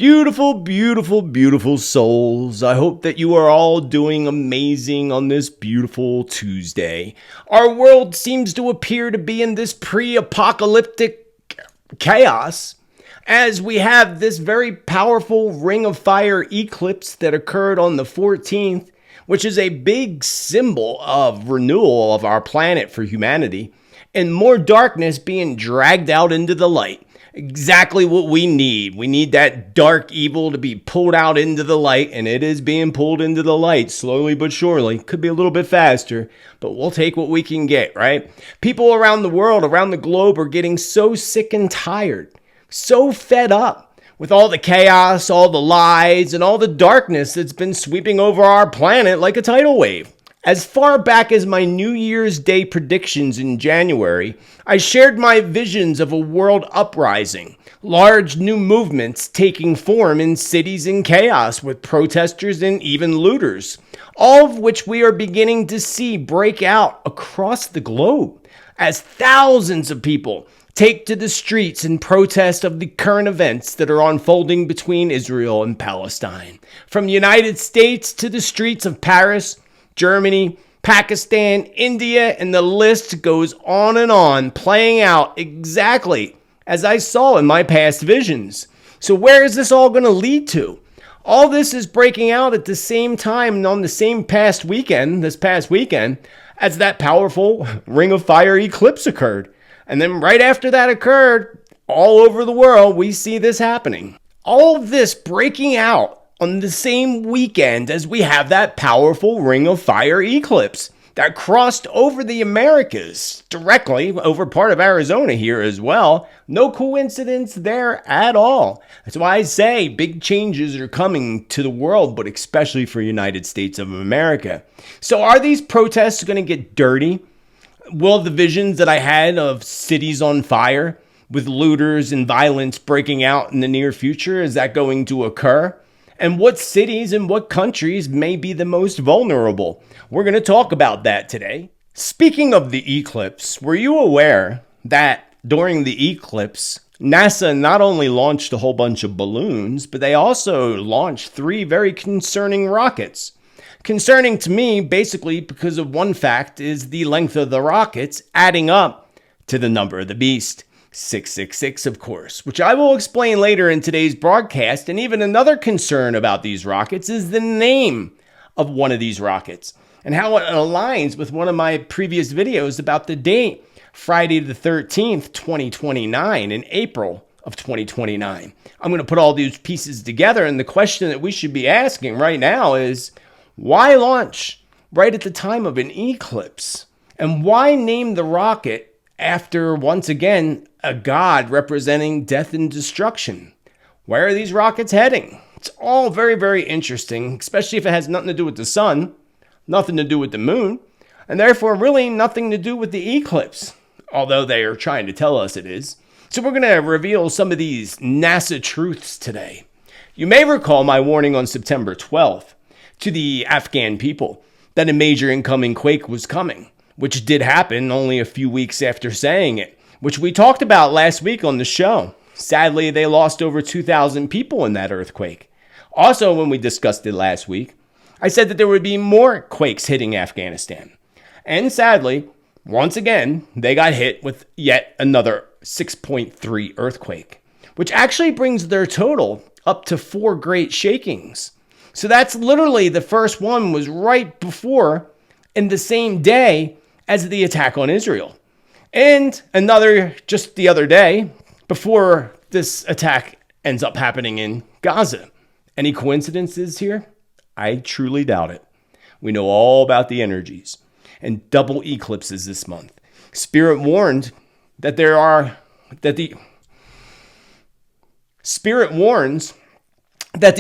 Beautiful, beautiful, beautiful souls. I hope that you are all doing amazing on this beautiful Tuesday. Our world seems to appear to be in this pre-apocalyptic chaos as we have this very powerful ring of fire eclipse that occurred on the 14th, which is a big symbol of renewal of our planet for humanity, and more darkness being dragged out into the light. Exactly what we need. We need that dark evil to be pulled out into the light, and it is being pulled into the light slowly but surely. Could be a little bit faster, but we'll take what we can get, right? People around the world, around the globe, are getting so sick and tired, so fed up with all the chaos, all the lies, and all the darkness that's been sweeping over our planet like a tidal wave. As far back as my New Year's Day predictions in January, I shared my visions of a world uprising, large new movements taking form in cities in chaos with protesters and even looters, all of which we are beginning to see break out across the globe as thousands of people take to the streets in protest of the current events that are unfolding between Israel and Palestine. From the United States to the streets of Paris, Germany, Pakistan, India, and the list goes on, playing out exactly as I saw in my past visions. So where is this all going to lead to? All this is breaking out at the same time and on the same this past weekend, as that powerful ring of fire eclipse occurred. And then right after that occurred, all over the world, we see this happening. All of this breaking out on the same weekend as we have that powerful ring of fire eclipse that crossed over the Americas, directly over part of Arizona here as well. No coincidence there at all. That's why I say big changes are coming to the world, but especially for United States of America. So are these protests going to get dirty? Will the visions that I had of cities on fire with looters and violence breaking out in the near future, is that going to occur? And what cities and what countries may be the most vulnerable? We're going to talk about that today. Speaking of the eclipse, were you aware that during the eclipse, NASA not only launched a whole bunch of balloons, but they also launched 3 very concerning rockets? Concerning to me, basically because of one fact, is the length of the rockets adding up to the number of the beast. 666, of course, which I will explain later in today's broadcast. And even another concern about these rockets is the name of one of these rockets and how it aligns with one of my previous videos about the date, Friday the 13th, 2029, in April of 2029. I'm going to put all these pieces together, and the question that we should be asking right now is, why launch right at the time of an eclipse? And why name the rocket after, once again, a god representing death and destruction? Where are these rockets heading? It's all very, very interesting, especially if it has nothing to do with the sun, nothing to do with the moon, and therefore really nothing to do with the eclipse, although they are trying to tell us it is. So we're going to reveal some of these NASA truths today. You may recall my warning on September 12th to the Afghan people that a major incoming quake was coming, which did happen only a few weeks after saying it, which we talked about last week on the show. Sadly, they lost over 2,000 people in that earthquake. Also, when we discussed it last week, I said that there would be more quakes hitting Afghanistan. And sadly, once again, they got hit with yet another 6.3 earthquake, which actually brings their total up to 4 great shakings. So that's literally the first one was right before in the same day as the attack on Israel. And another just the other day before this attack ends up happening in Gaza. Any coincidences here? I truly doubt it. We know all about the energies and double eclipses this month. Spirit warns that the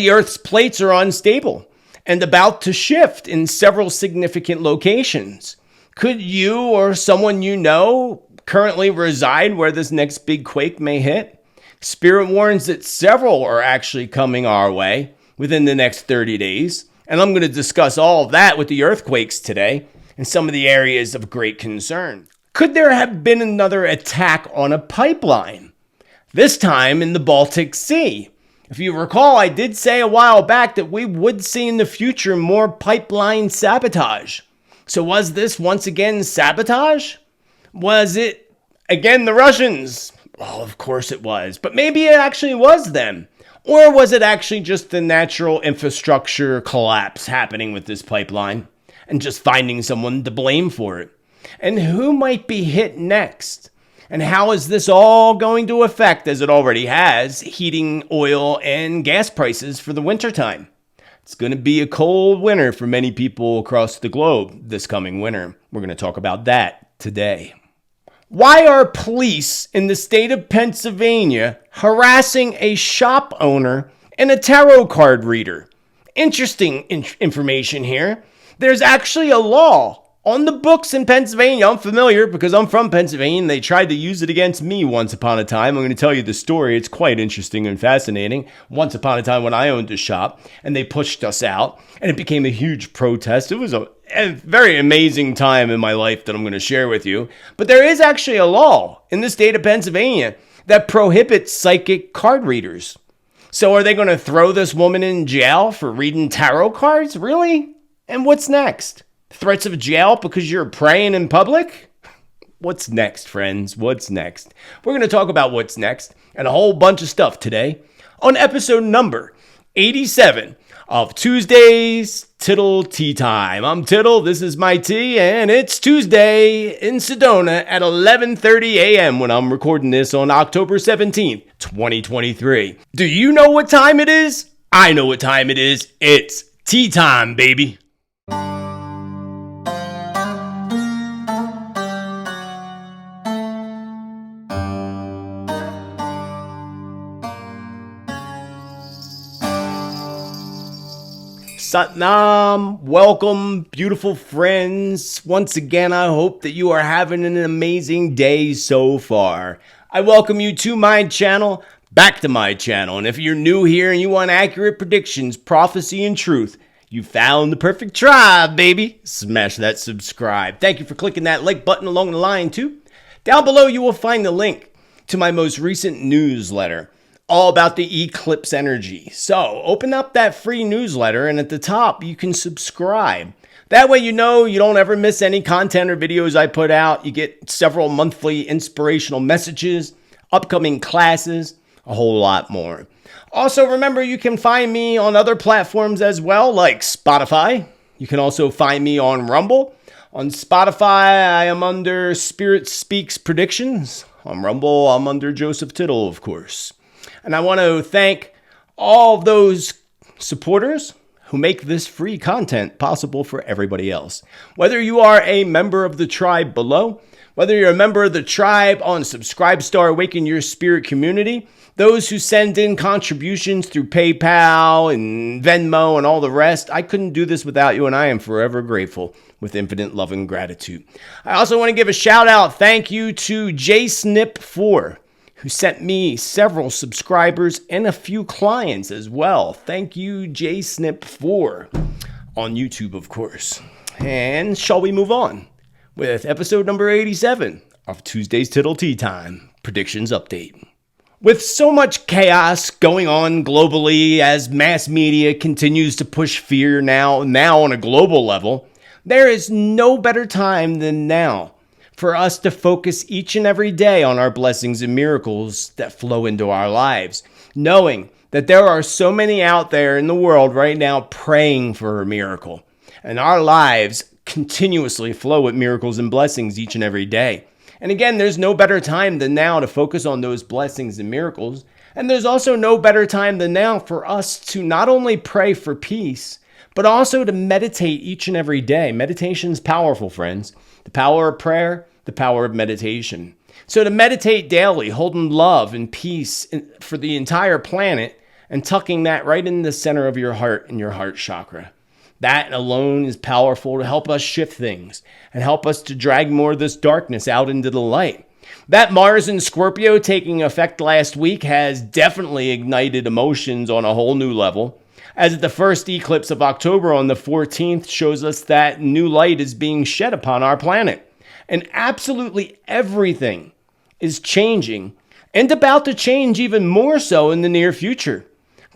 Earth's plates are unstable and about to shift in several significant locations. Could you or someone you know currently reside where this next big quake may hit? Spirit warns that several are actually coming our way within the next 30 days. And I'm going to discuss all of that with the earthquakes today and some of the areas of great concern. Could there have been another attack on a pipeline? This time in the Baltic Sea. If you recall, I did say a while back that we would see in the future more pipeline sabotage. So was this once again sabotage? Was it again the Russians? Well, of course it was, but maybe it actually was them. Or was it actually just the natural infrastructure collapse happening with this pipeline and just finding someone to blame for it? And who might be hit next? And how is this all going to affect, as it already has, heating, oil, and gas prices for the wintertime? It's going to be a cold winter for many people across the globe this coming winter. We're going to talk about that today. Why are police in the state of Pennsylvania harassing a shop owner and a tarot card reader? Interesting information here. There's actually a law on the books in Pennsylvania. I'm familiar because I'm from Pennsylvania and they tried to use it against me once upon a time. I'm going to tell you the story. It's quite interesting and fascinating. Once upon a time when I owned a shop and they pushed us out and it became a huge protest. It was a very amazing time in my life that I'm going to share with you. But there is actually a law in the state of Pennsylvania that prohibits psychic card readers. So are they going to throw this woman in jail for reading tarot cards? Really? And what's next? Threats of jail because you're praying in public? What's next, friends? What's next? We're going to talk about what's next and a whole bunch of stuff today on episode number 87 of Tuesday's Tittle Tea Time. I'm Tittle, this is my tea, and it's Tuesday in Sedona at 11:30 a.m. when I'm recording this on October 17th, 2023. Do you know what time it is? I know what time it is. It's tea time, baby. Satnam, welcome, beautiful friends. Once again, I hope that you are having an amazing day so far. I welcome you to my channel, back to my channel. And if you're new here and you want accurate predictions, prophecy, and truth, you found the perfect tribe, baby. Smash that subscribe. Thank you for clicking that like button along the line, too. Down below, you will find the link to my most recent newsletter, all about the eclipse energy. So open up that free newsletter and at the top you can subscribe. That way you know you don't ever miss any content or videos I put out. You get several monthly inspirational messages, upcoming classes, a whole lot more. Also remember you can find me on other platforms as well, like Spotify. You can also find me on Rumble. On Spotify I am under Spirit Speaks Predictions. On Rumble I'm under Joseph Tittel, of course. And I want to thank all of those supporters who make this free content possible for everybody else. Whether you are a member of the tribe below, whether you're a member of the tribe on Subscribestar Awaken Your Spirit community, those who send in contributions through PayPal and Venmo and all the rest, I couldn't do this without you, and I am forever grateful with infinite love and gratitude. I also want to give a shout out, thank you to JSnip4, who sent me several subscribers and a few clients as well. Thank you, JSnip4, on YouTube, of course. And shall we move on with episode number 87 of Tuesday's Tittle Tea Time Predictions Update. With so much chaos going on globally as mass media continues to push fear now on a global level, there is no better time than now for us to focus each and every day on our blessings and miracles that flow into our lives, knowing that there are so many out there in the world right now praying for a miracle. And our lives continuously flow with miracles and blessings each and every day. And again, there's no better time than now to focus on those blessings and miracles. And there's also no better time than now for us to not only pray for peace, but also to meditate each and every day. Meditation's powerful, friends. The power of prayer, the power of meditation. So to meditate daily, holding love and peace for the entire planet and tucking that right in the center of your heart and your heart chakra. That alone is powerful to help us shift things and help us to drag more of this darkness out into the light. That Mars in Scorpio taking effect last week has definitely ignited emotions on a whole new level, as the first eclipse of October on the 14th shows us that new light is being shed upon our planet. And absolutely everything is changing and about to change even more so in the near future.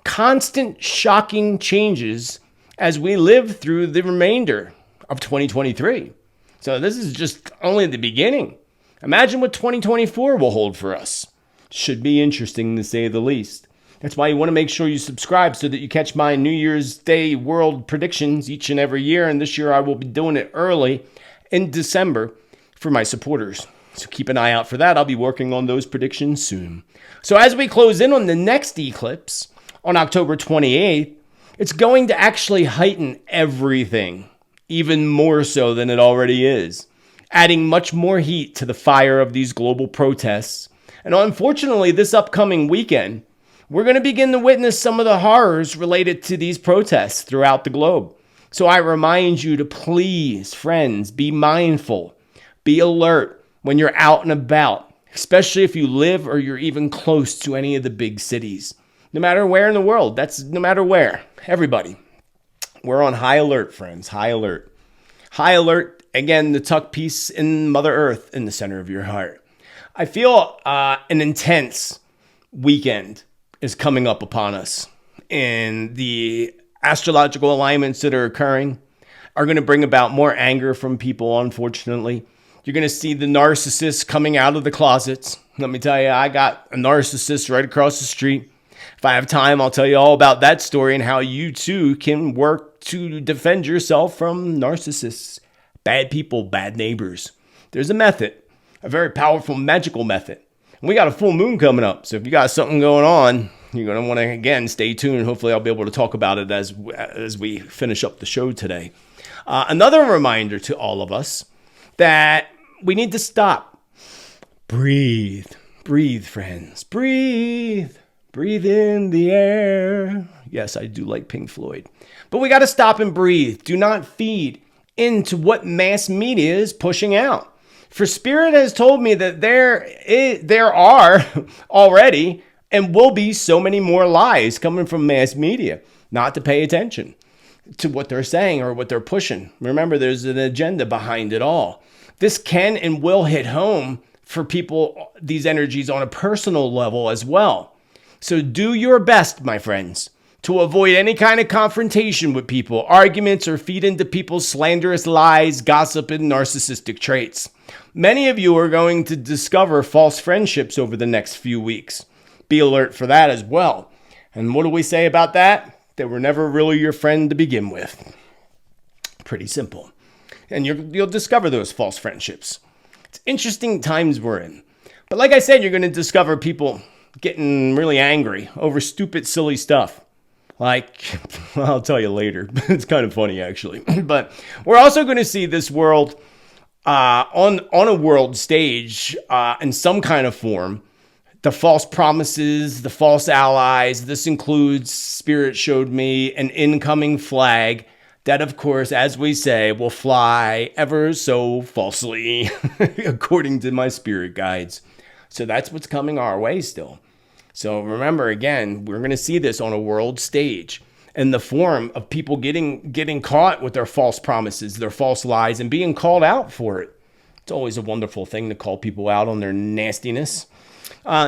constant shocking changes as we live through the remainder of 2023. So this is just only the beginning. Imagine what 2024 will hold for us. Should be interesting to say the least. That's why you want to make sure you subscribe so that you catch my New Year's Day world predictions each and every year. And this year I will be doing it early in December for my supporters. So keep an eye out for that. I'll be working on those predictions soon. So as we close in on the next eclipse on October 28th, it's going to actually heighten everything, even more so than it already is, adding much more heat to the fire of these global protests. And unfortunately, this upcoming weekend, we're going to begin to witness some of the horrors related to these protests throughout the globe. So I remind you to please, friends, be mindful, be alert when you're out and about, especially if you live or you're even close to any of the big cities. No matter where in the world, that's no matter where, everybody. We're on high alert, friends, high alert. High alert, again, to tuck peace in Mother Earth in the center of your heart. I feel an intense weekend is coming up upon us, and the astrological alignments that are occurring are going to bring about more anger from people, unfortunately. You're going to see the narcissists coming out of the closets. Let me tell you, I got a narcissist right across the street. If I have time, I'll tell you all about that story and how you too can work to defend yourself from narcissists, bad people, bad neighbors. There's a method, a very powerful magical method. We got a full moon coming up, so if you got something going on, you're going to want to, again, stay tuned. Hopefully I'll be able to talk about it as we finish up the show today. Another reminder to all of us that we need to stop. Breathe. Breathe, friends. Breathe. Breathe in the air. Yes, I do like Pink Floyd. But we got to stop and breathe. Do not feed into what mass media is pushing out. For Spirit has told me that there are already and will be so many more lies coming from mass media, not to pay attention to what they're saying or what they're pushing. Remember, there's an agenda behind it all. This can and will hit home for people, these energies on a personal level as well. So do your best, my friends, to avoid any kind of confrontation with people, arguments, or feed into people's slanderous lies, gossip, and narcissistic traits. Many of you are going to discover false friendships over the next few weeks. Be alert for that as well. And what do we say about that? They were never really your friend to begin with. Pretty simple. And you'll discover those false friendships. It's interesting times we're in. But like I said, you're going to discover people getting really angry over stupid, silly stuff. Like, I'll tell you later. It's kind of funny, actually. But we're also going to see this world on a world stage in some kind of form. The false promises, the false allies. This includes, Spirit showed me, an incoming flag that, of course, as we say, will fly ever so falsely, according to my spirit guides. So that's what's coming our way still. So remember, again, we're going to see this on a world stage in the form of people getting caught with their false promises, their false lies, and being called out for it. It's always a wonderful thing to call people out on their nastiness.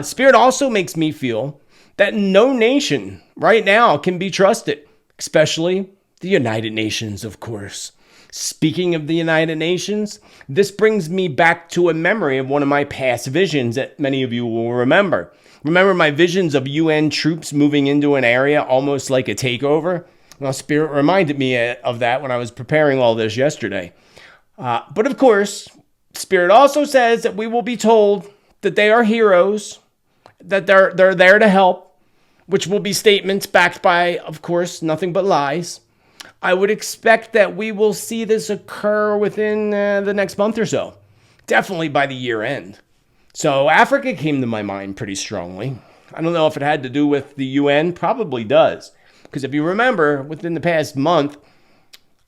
Spirit also makes me feel that no nation right now can be trusted, especially the United Nations, of course. Speaking of the United Nations, this brings me back to a memory of one of my past visions that many of you will remember. Remember my visions of UN troops moving into an area almost like a takeover? Well, Spirit reminded me of that when I was preparing all this yesterday. But of course, Spirit also says that we will be told that they are heroes, that they're there to help, which will be statements backed by, of course, nothing but lies. I would expect that we will see this occur within the next month or so, definitely by the year end. So Africa came to my mind pretty strongly. I don't know if it had to do with the UN, probably does. Because if you remember, within the past month,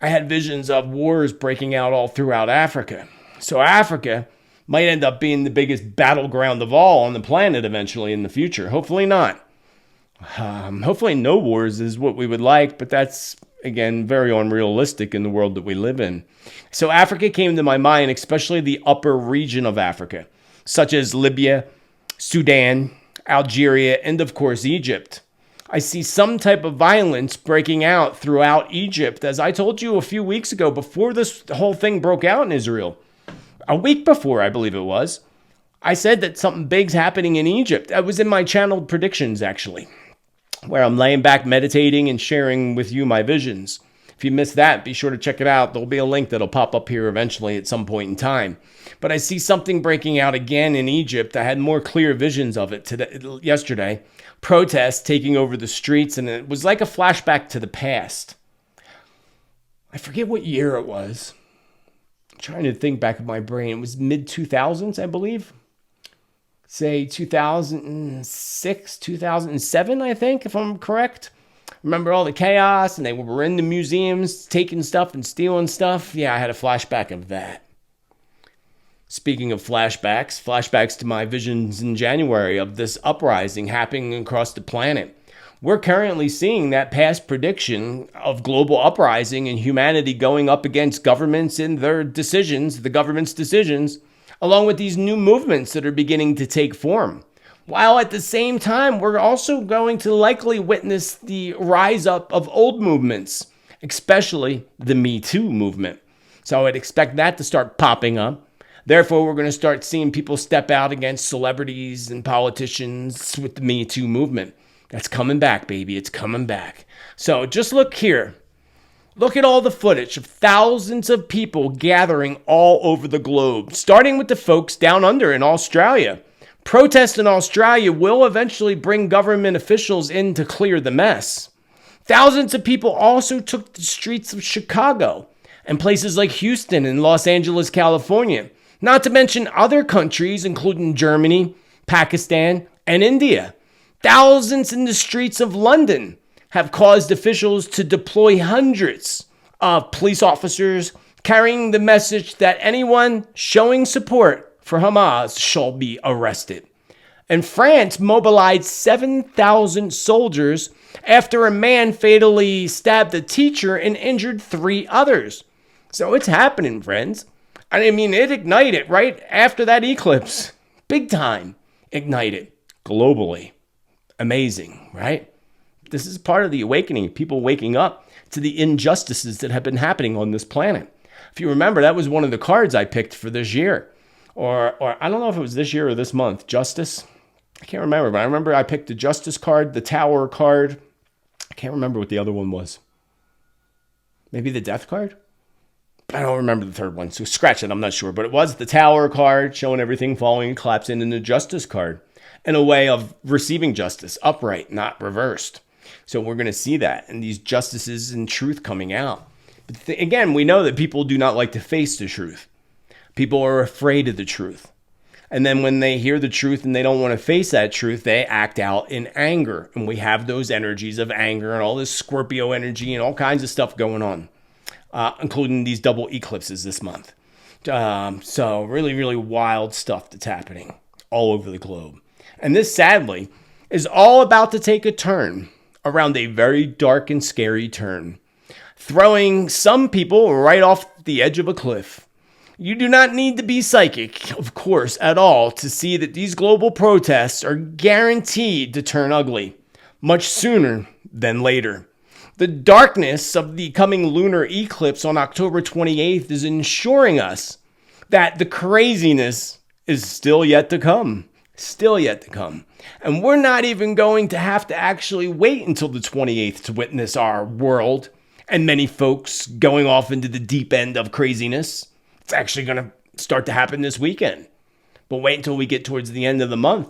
I had visions of wars breaking out all throughout Africa. So Africa might end up being the biggest battleground of all on the planet eventually in the future. Hopefully not. Hopefully no wars is what we would like, but that's, again, very unrealistic in the world that we live in. So Africa came to my mind, especially the upper region of Africa, such as Libya, Sudan, Algeria, and of course Egypt. I see some type of violence breaking out throughout Egypt. As I told you a few weeks ago, before this whole thing broke out in Israel, a week before, I believe it was, I said that something big's happening in Egypt. That was in my channeled predictions, actually, where I'm laying back, meditating, and sharing with you my visions. If you missed that, be sure to check it out. There'll be a link that'll pop up here eventually at some point in time. But I see something breaking out again in Egypt. I had more clear visions of it yesterday. Protests taking over the streets, and it was like a flashback to the past. I forget what year it was. I'm trying to think back in my brain. It was mid-2000s, I believe. Say 2006, 2007, I think, if I'm correct. Remember all the chaos, and they were in the museums taking stuff and stealing stuff? Yeah, I had a flashback of that. Speaking of flashbacks to my visions in January of this uprising happening across the planet. We're currently seeing that past prediction of global uprising and humanity going up against governments and their decisions, the government's decisions, along with these new movements that are beginning to take form. While at the same time, we're also going to likely witness the rise up of old movements, especially the Me Too movement. So I'd expect that to start popping up. Therefore, we're going to start seeing people step out against celebrities and politicians with the Me Too movement. That's coming back, baby. It's coming back. So just look here. Look at all the footage of thousands of people gathering all over the globe, starting with the folks down under in Australia. Protests in Australia will eventually bring government officials in to clear the mess. Thousands of people also took the streets of Chicago and places like Houston and Los Angeles, California, not to mention other countries, including Germany, Pakistan, and India. Thousands in the streets of London have caused officials to deploy hundreds of police officers carrying the message that anyone showing support for Hamas shall be arrested. And France mobilized 7,000 soldiers after a man fatally stabbed a teacher and injured 3 others. So it's happening, friends. I mean, it ignited right after that eclipse. Big time ignited globally. Amazing, right? This is part of the awakening, people waking up to the injustices that have been happening on this planet. If you remember, that was one of the cards I picked for this year. Or I don't know if it was this year or this month. Justice? I can't remember, but I remember I picked the Justice card, the Tower card. I can't remember what the other one was. Maybe the Death card? I don't remember the third one, so scratch it, I'm not sure. But it was the Tower card, showing everything falling and collapsing, and the Justice card, in a way of receiving justice, upright, not reversed. So we're going to see that, and these justices and truth coming out. But again, we know that people do not like to face the truth. People are afraid of the truth. And then when they hear the truth and they don't want to face that truth, they act out in anger. And we have those energies of anger and all this Scorpio energy and all kinds of stuff going on, including these double eclipses this month. So really, really wild stuff that's happening all over the globe. And this, sadly, is all about to take a turn around a very dark and scary turn, throwing some people right off the edge of a cliff. You do not need to be psychic, of course, at all to see that these global protests are guaranteed to turn ugly much sooner than later. The darkness of the coming lunar eclipse on October 28th is ensuring us that the craziness is still yet to come. Still yet to come. And we're not even going to have to actually wait until the 28th to witness our world and many folks going off into the deep end of craziness. It's actually going to start to happen this weekend. But wait until we get towards the end of the month.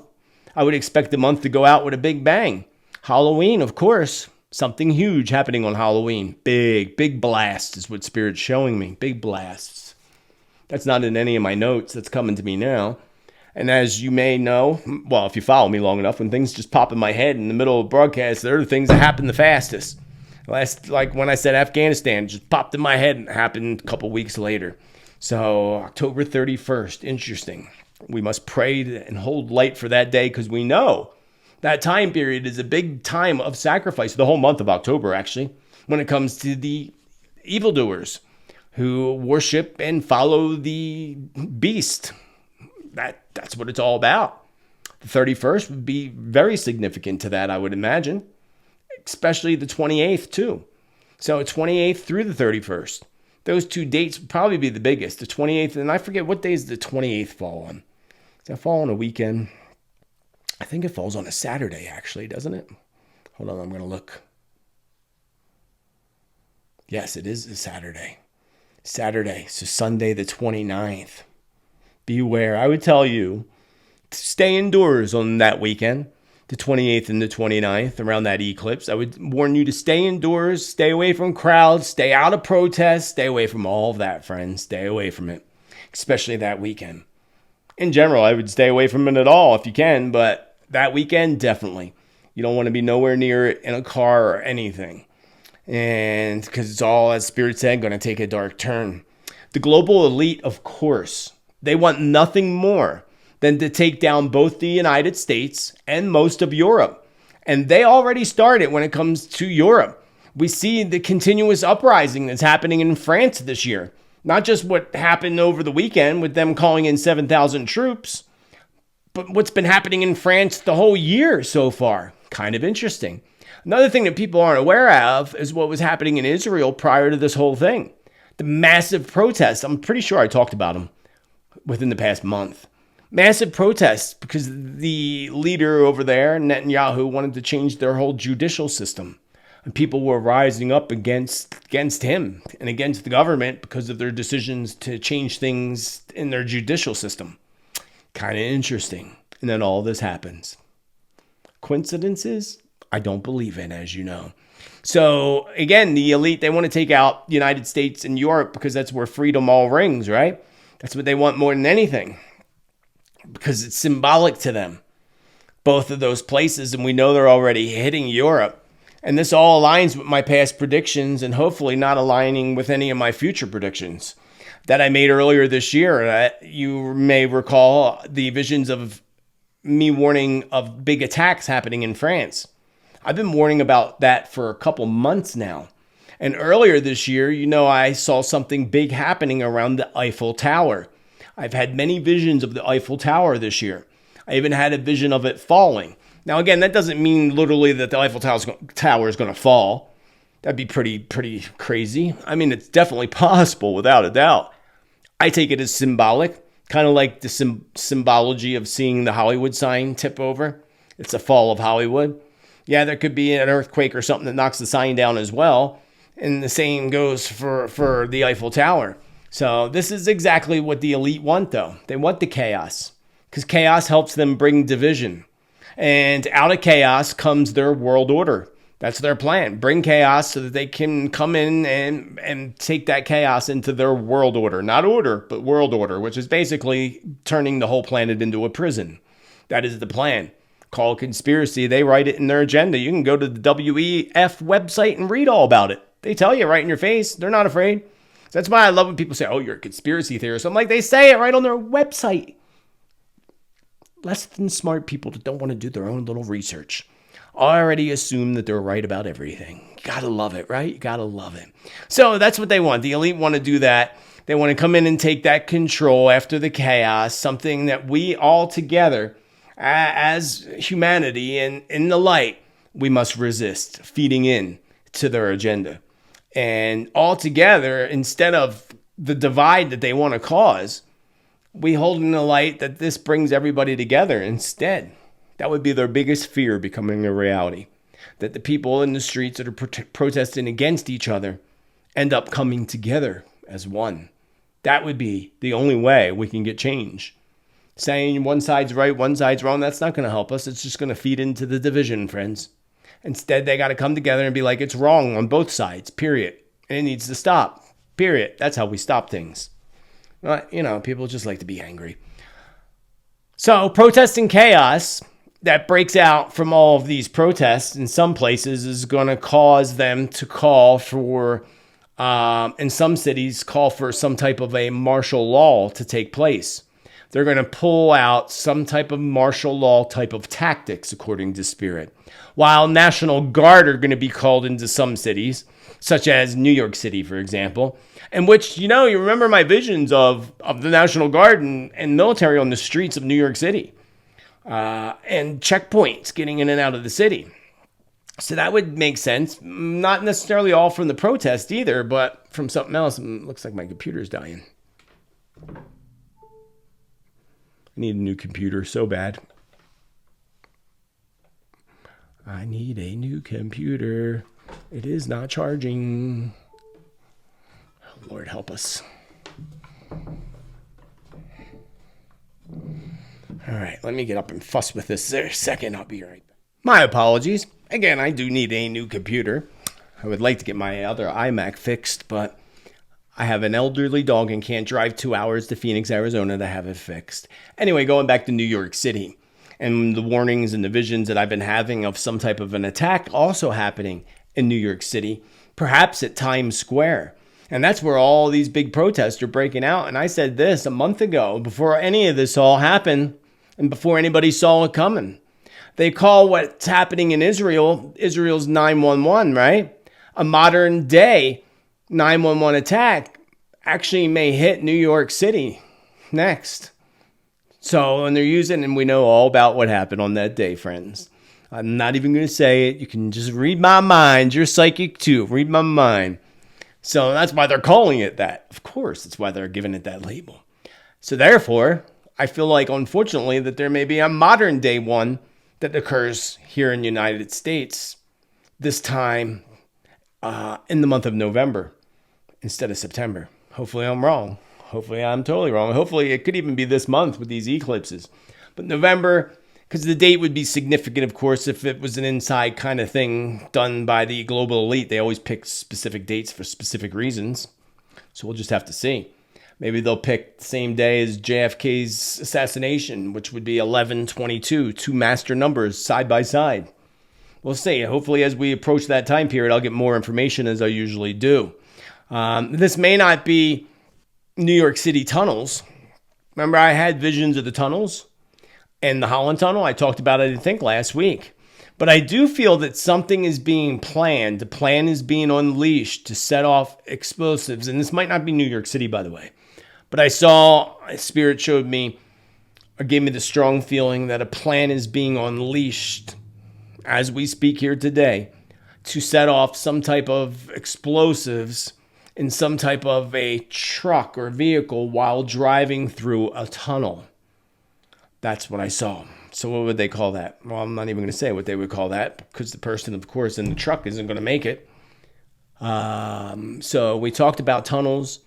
I would expect the month to go out with a big bang. Halloween, of course. Something huge happening on Halloween. Big blast is what Spirit's showing me. Big blasts. That's not in any of my notes. That's coming to me now. And as you may know, well, if you follow me long enough, when things just pop in my head in the middle of a broadcast, they're the things that happen the fastest. Like when I said Afghanistan, it just popped in my head and it happened a couple weeks later. So October 31st, interesting. We must pray and hold light for that day because we know that time period is a big time of sacrifice, the whole month of October, actually, when it comes to the evildoers who worship and follow the beast. That's what it's all about. The 31st would be very significant to that, I would imagine. especially the 28th too. So 28th through the 31st. Those 2 dates would probably be the biggest. The 28th, and I forget what days the 28th fall on. Does that fall on a weekend? I think it falls on a Saturday, actually, doesn't it? Hold on, I'm going to look. Yes, it is a Saturday. Saturday, so Sunday the 29th. Beware. I would tell you to stay indoors on that weekend, the 28th and the 29th, around that eclipse. I would warn you to stay indoors, stay away from crowds, stay out of protests, stay away from all of that, friends. Stay away from it, especially that weekend. In general, I would stay away from it at all if you can, but that weekend, definitely. You don't want to be nowhere near it in a car or anything. And because it's all, as Spirit said, going to take a dark turn. The global elite, of course, they want nothing more than to take down both the United States and most of Europe. And they already started when it comes to Europe. We see the continuous uprising that's happening in France this year. Not just what happened over the weekend with them calling in 7,000 troops, but what's been happening in France the whole year so far. Kind of interesting. Another thing that people aren't aware of is what was happening in Israel prior to this whole thing. The massive protests. I'm pretty sure I talked about them within the past month. Massive protests because the leader over there, Netanyahu, wanted to change their whole judicial system. And people were rising up against him and against the government because of their decisions to change things in their judicial system. Kind of interesting. And then all this happens. Coincidences? I don't believe in, as you know. So, again, the elite, they want to take out the United States and Europe because that's where freedom all rings, right? That's what they want more than anything. Because it's symbolic to them, both of those places, and we know they're already hitting Europe. And this all aligns with my past predictions and hopefully not aligning with any of my future predictions that I made earlier this year. You may recall the visions of me warning of big attacks happening in France. I've been warning about that for a couple months now. And earlier this year, I saw something big happening around the Eiffel Tower. I've had many visions of the Eiffel Tower this year. I even had a vision of it falling. Now, again, that doesn't mean literally that the Eiffel Tower is going to fall. That'd be pretty crazy. I mean, it's definitely possible, without a doubt. I take it as symbolic, kind of like the symbology of seeing the Hollywood sign tip over. It's a fall of Hollywood. Yeah, there could be an earthquake or something that knocks the sign down as well. And the same goes for the Eiffel Tower. So this is exactly what the elite want, though. They want the chaos because chaos helps them bring division. And out of chaos comes their world order. That's their plan. Bring chaos so that they can come in and take that chaos into their world order. Not order, but world order, which is basically turning the whole planet into a prison. That is the plan. Call it conspiracy. They write it in their agenda. You can go to the WEF website and read all about it. They tell you right in your face. They're not afraid. That's why I love when people say, oh, you're a conspiracy theorist. I'm like, they say it right on their website. Less than smart people that don't want to do their own little research already assume that they're right about everything. You gotta love it, right? You gotta love it. So that's what they want. The elite want to do that. They want to come in and take that control after the chaos, something that we all together as humanity and in the light, we must resist feeding in to their agenda. And altogether, instead of the divide that they want to cause, we hold in the light that this brings everybody together instead. That would be their biggest fear becoming a reality. That the people in the streets that are protesting against each other end up coming together as one. That would be the only way we can get change. Saying one side's right, one side's wrong, that's not going to help us. It's just going to feed into the division, friends. Instead, they got to come together and be like, it's wrong on both sides, period. And it needs to stop, period. That's how we stop things. People just like to be angry. So protesting chaos that breaks out from all of these protests in some places is going to cause them to call for, in some cities, call for some type of a martial law to take place. They're going to pull out some type of martial law type of tactics, according to Spirit. While National Guard are going to be called into some cities, such as New York City, for example, in which, you remember my visions of the National Guard and military on the streets of New York City and checkpoints getting in and out of the city. So that would make sense. Not necessarily all from the protest either, but from something else. It looks like my computer's dying. I need a new computer so bad. I need a new computer. It is not charging. Lord help us. All right, let me get up and fuss with this there a second. I'll be right back. My apologies. Again, I do need a new computer. I would like to get my other iMac fixed, but I have an elderly dog and can't drive 2 hours to Phoenix, Arizona to have it fixed. Anyway, going back to New York City and the warnings and the visions that I've been having of some type of an attack also happening in New York City, perhaps at Times Square. And that's where all these big protests are breaking out. And I said this a month ago, before any of this all happened and before anybody saw it coming. They call what's happening in Israel's 911, right? A modern day 911 attack actually may hit New York City next. So, and they're using, and we know all about what happened on that day, friends. I'm not even going to say it. You can just read my mind. You're psychic too. Read my mind. So that's why they're calling it that. Of course, that's why they're giving it that label. So therefore, I feel like, unfortunately, that there may be a modern day one that occurs here in the United States this time in the month of November instead of September. Hopefully I'm wrong. Hopefully I'm totally wrong. Hopefully it could even be this month with these eclipses. But November, because the date would be significant, of course, if it was an inside kind of thing done by the global elite. They always pick specific dates for specific reasons. So we'll just have to see. Maybe they'll pick the same day as JFK's assassination, which would be 11/22, two master numbers side by side. We'll see. Hopefully, as we approach that time period, I'll get more information as I usually do. This may not be New York City tunnels. Remember, I had visions of the tunnels and the Holland Tunnel. I talked about it, I think, last week. But I do feel that something is being planned. The plan is being unleashed to set off explosives. And this might not be New York City, by the way. But I saw, Spirit showed me, or gave me the strong feeling that a plan is being unleashed as we speak here today to set off some type of explosives in some type of a truck or vehicle while driving through a tunnel. That's what I saw. So what would they call that? Well, I'm not even going to say what they would call that because the person, of course, in the truck isn't going to make it. So we talked about tunnels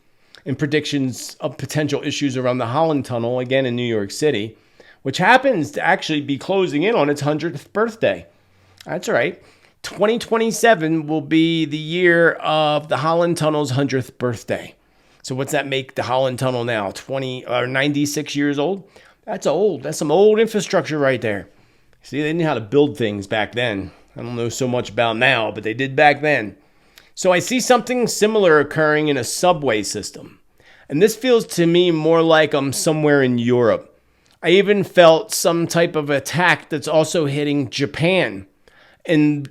and predictions of potential issues around the Holland Tunnel, again in New York City, which happens to actually be closing in on its 100th birthday. That's right. 2027 will be the year of the Holland Tunnel's 100th birthday. So what's that make the Holland Tunnel now? 96 years old? That's old. That's some old infrastructure right there. See, they didn't know how to build things back then. I don't know so much about now, but they did back then. So I see something similar occurring in a subway system. And this feels to me more like I'm somewhere in Europe. I even felt some type of attack that's also hitting Japan in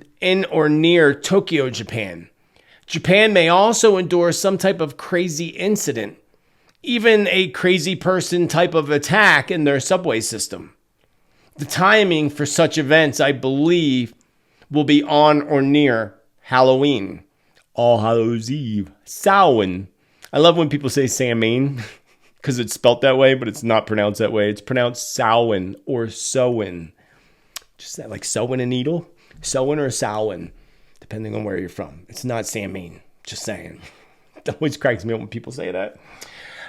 or near Tokyo, Japan. Japan may also endure some type of crazy incident, even a crazy person type of attack in their subway system. The timing for such events, I believe, will be on or near Halloween. All Hallows Eve. Samhain. I love when people say Samhain because it's spelt that way, but it's not pronounced that way. It's pronounced Samhain or Samhain. Just that, like sewing a needle. Samhain or Samhain, depending on where you're from. It's not Samhain. Just saying. It always cracks me up when people say that.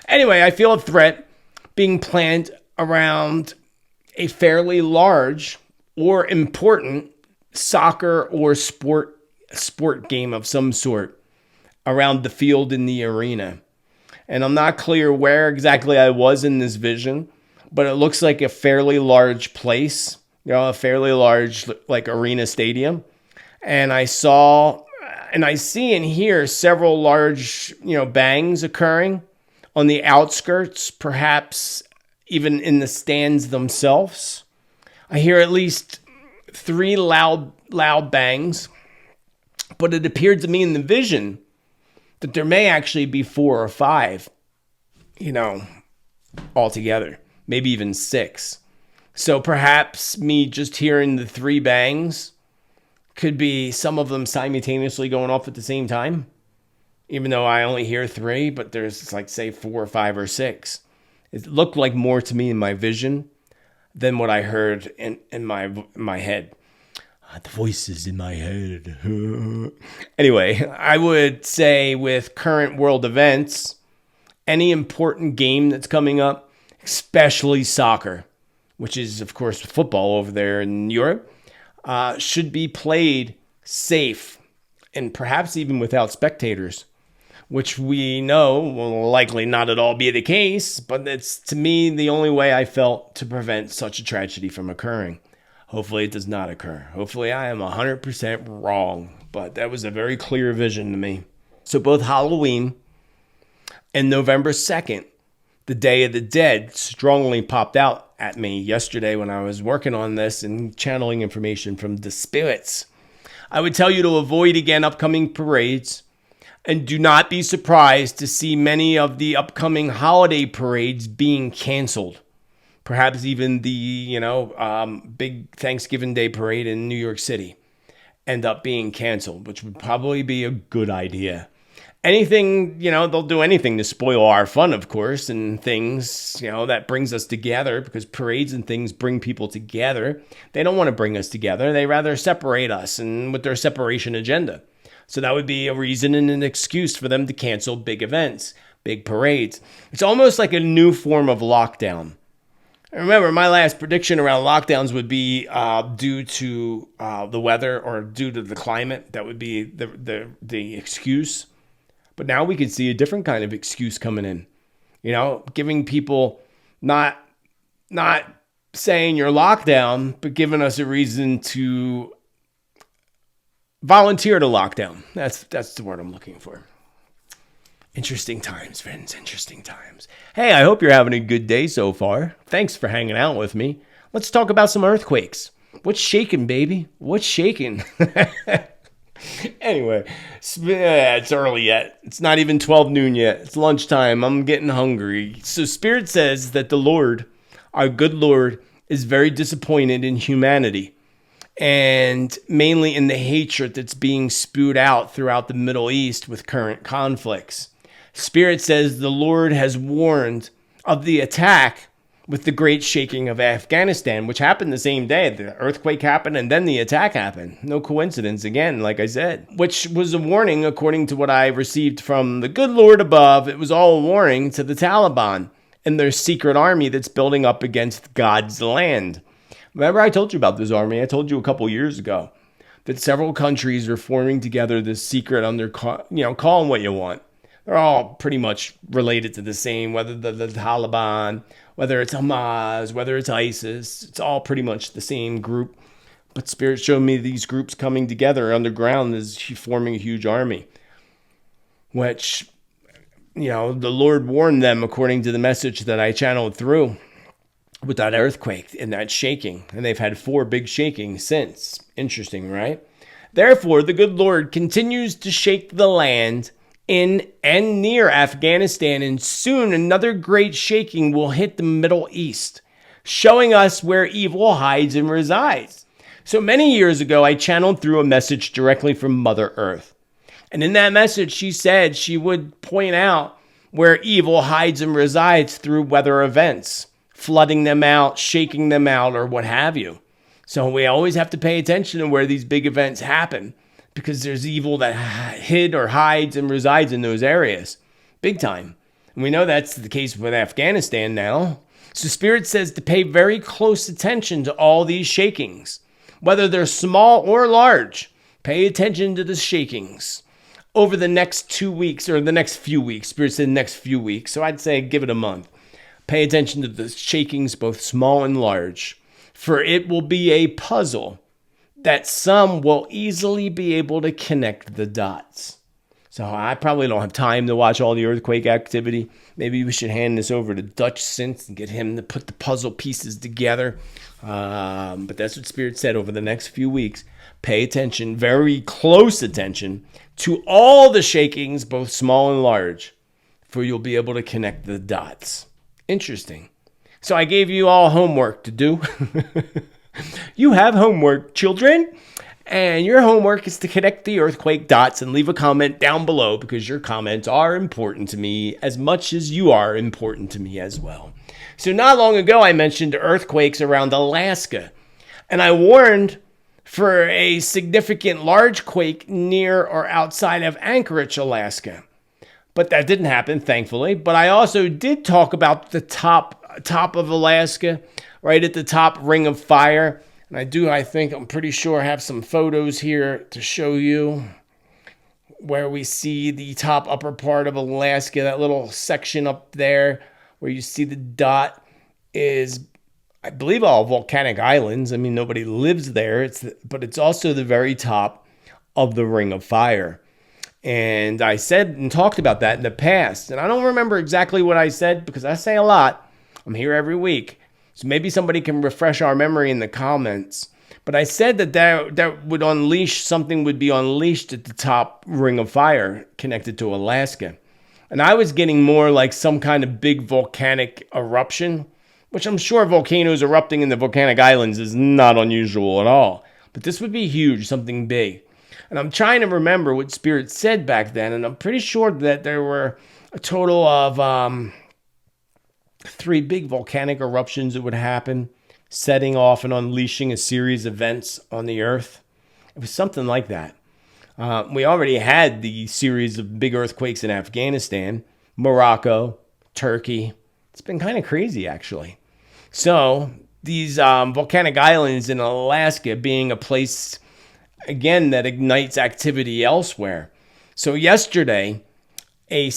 Anyway, I feel a threat being planned around a fairly large or important soccer or sport game of some sort around the field in the arena. And I'm not clear where exactly I was in this vision, but it looks like a fairly large place, a fairly large like arena stadium. And I see and hear several large, bangs occurring on the outskirts, perhaps even in the stands themselves. I hear at least 3 loud bangs. But it appeared to me in the vision that there may actually be 4 or 5, altogether. Maybe even 6. So perhaps me just hearing the 3 bangs Could be some of them simultaneously going off at the same time, even though I only hear 3, but there's like, say, 4 or 5 or 6. It looked like more to me in my vision than what I heard in my head. The voices in my head. Anyway, I would say with current world events, any important game that's coming up, especially soccer, which is, of course, football over there in Europe, should be played safe and perhaps even without spectators, which we know will likely not at all be the case, but it's, to me, the only way I felt to prevent such a tragedy from occurring. Hopefully it does not occur. Hopefully I am 100% wrong, but that was a very clear vision to me. So both Halloween and November 2nd, the Day of the Dead, strongly popped out at me yesterday when I was working on this and channeling information from the spirits. I would tell you to avoid again upcoming parades, and do not be surprised to see many of the upcoming holiday parades being canceled. Perhaps even the, big Thanksgiving Day parade in New York City end up being canceled, which would probably be a good idea. Anything, they'll do anything to spoil our fun, of course, and things, that brings us together, because parades and things bring people together. They don't want to bring us together. They rather separate us, and with their separation agenda. So that would be a reason and an excuse for them to cancel big events, big parades. It's almost like a new form of lockdown. I remember my last prediction around lockdowns would be due to the weather or due to the climate. That would be the excuse. But now we can see a different kind of excuse coming in. Giving people not saying you're locked down, but giving us a reason to volunteer to lock down. That's the word I'm looking for. Interesting times, friends. Interesting times. Hey, I hope you're having a good day so far. Thanks for hanging out with me. Let's talk about some earthquakes. What's shaking, baby? What's shaking? Anyway, it's early yet. It's not even 12 noon yet. It's lunchtime. I'm getting hungry. So Spirit says that the Lord, our good Lord, is very disappointed in humanity, and mainly in the hatred that's being spewed out throughout the Middle East with current conflicts. Spirit says the Lord has warned of the attack with the great shaking of Afghanistan, which happened the same day. The earthquake happened and then the attack happened. No coincidence, again, like I said, which was a warning, according to what I received from the good Lord above. It was all a warning to the Taliban and their secret army that's building up against God's land. Remember, I told you about this army. I told you a couple years ago that several countries are forming together this secret under, call them what you want. They're all pretty much related to the same, whether the Taliban, whether it's Hamas, whether it's ISIS. It's all pretty much the same group. But Spirit showed me these groups coming together underground is forming a huge army, which, the Lord warned them according to the message that I channeled through with that earthquake and that shaking. And they've had 4 big shakings since. Interesting, right? Therefore, the good Lord continues to shake the land in and near Afghanistan, and soon another great shaking will hit the Middle East, showing us where evil hides and resides. So many years ago, I channeled through a message directly from Mother Earth. And in that message, she said she would point out where evil hides and resides through weather events, flooding them out, shaking them out, or what have you. So we always have to pay attention to where these big events happen, because there's evil that hid or hides and resides in those areas. Big time. And we know that's the case with Afghanistan now. So Spirit says to pay very close attention to all these shakings. Whether they're small or large, pay attention to the shakings. Over the next 2 weeks, or the next few weeks, Spirit said next few weeks, so I'd say give it a month. Pay attention to the shakings, both small and large. For it will be a puzzle that some will easily be able to connect the dots. So I probably don't have time to watch all the earthquake activity. Maybe we should hand this over to Dutch Synth and get him to put the puzzle pieces together. But that's what Spirit said over the next few weeks. Pay attention, very close attention, to all the shakings, both small and large, for you'll be able to connect the dots. Interesting. So I gave you all homework to do. You have homework, children. And your homework is to connect the earthquake dots and leave a comment down below, because your comments are important to me as much as you are important to me as well. So not long ago, I mentioned earthquakes around Alaska, and I warned for a significant large quake near or outside of Anchorage, Alaska. But that didn't happen, thankfully. But I also did talk about the top of Alaska, right at the top ring of fire. And I'm pretty sure I have some photos here to show you where we see the top upper part of Alaska, that little section up there where you see the dot is, I believe, all volcanic islands. I mean, nobody lives there, but it's also the very top of the ring of fire. And I said and talked about that in the past. And I don't remember exactly what I said because I say a lot. I'm here every week. So maybe somebody can refresh our memory in the comments. But I said that would unleash, something would be unleashed at the top ring of fire connected to Alaska. And I was getting more like some kind of big volcanic eruption, which I'm sure volcanoes erupting in the volcanic islands is not unusual at all. But this would be huge, something big. And I'm trying to remember what Spirit said back then, and I'm pretty sure that there were a total of 3 big volcanic eruptions that would happen, setting off and unleashing a series of events on the earth. It was something like that. We already had the series of big earthquakes in Afghanistan, Morocco, Turkey. It's been kind of crazy, actually. So these volcanic islands in Alaska being a place, again, that ignites activity elsewhere. So Sunday, a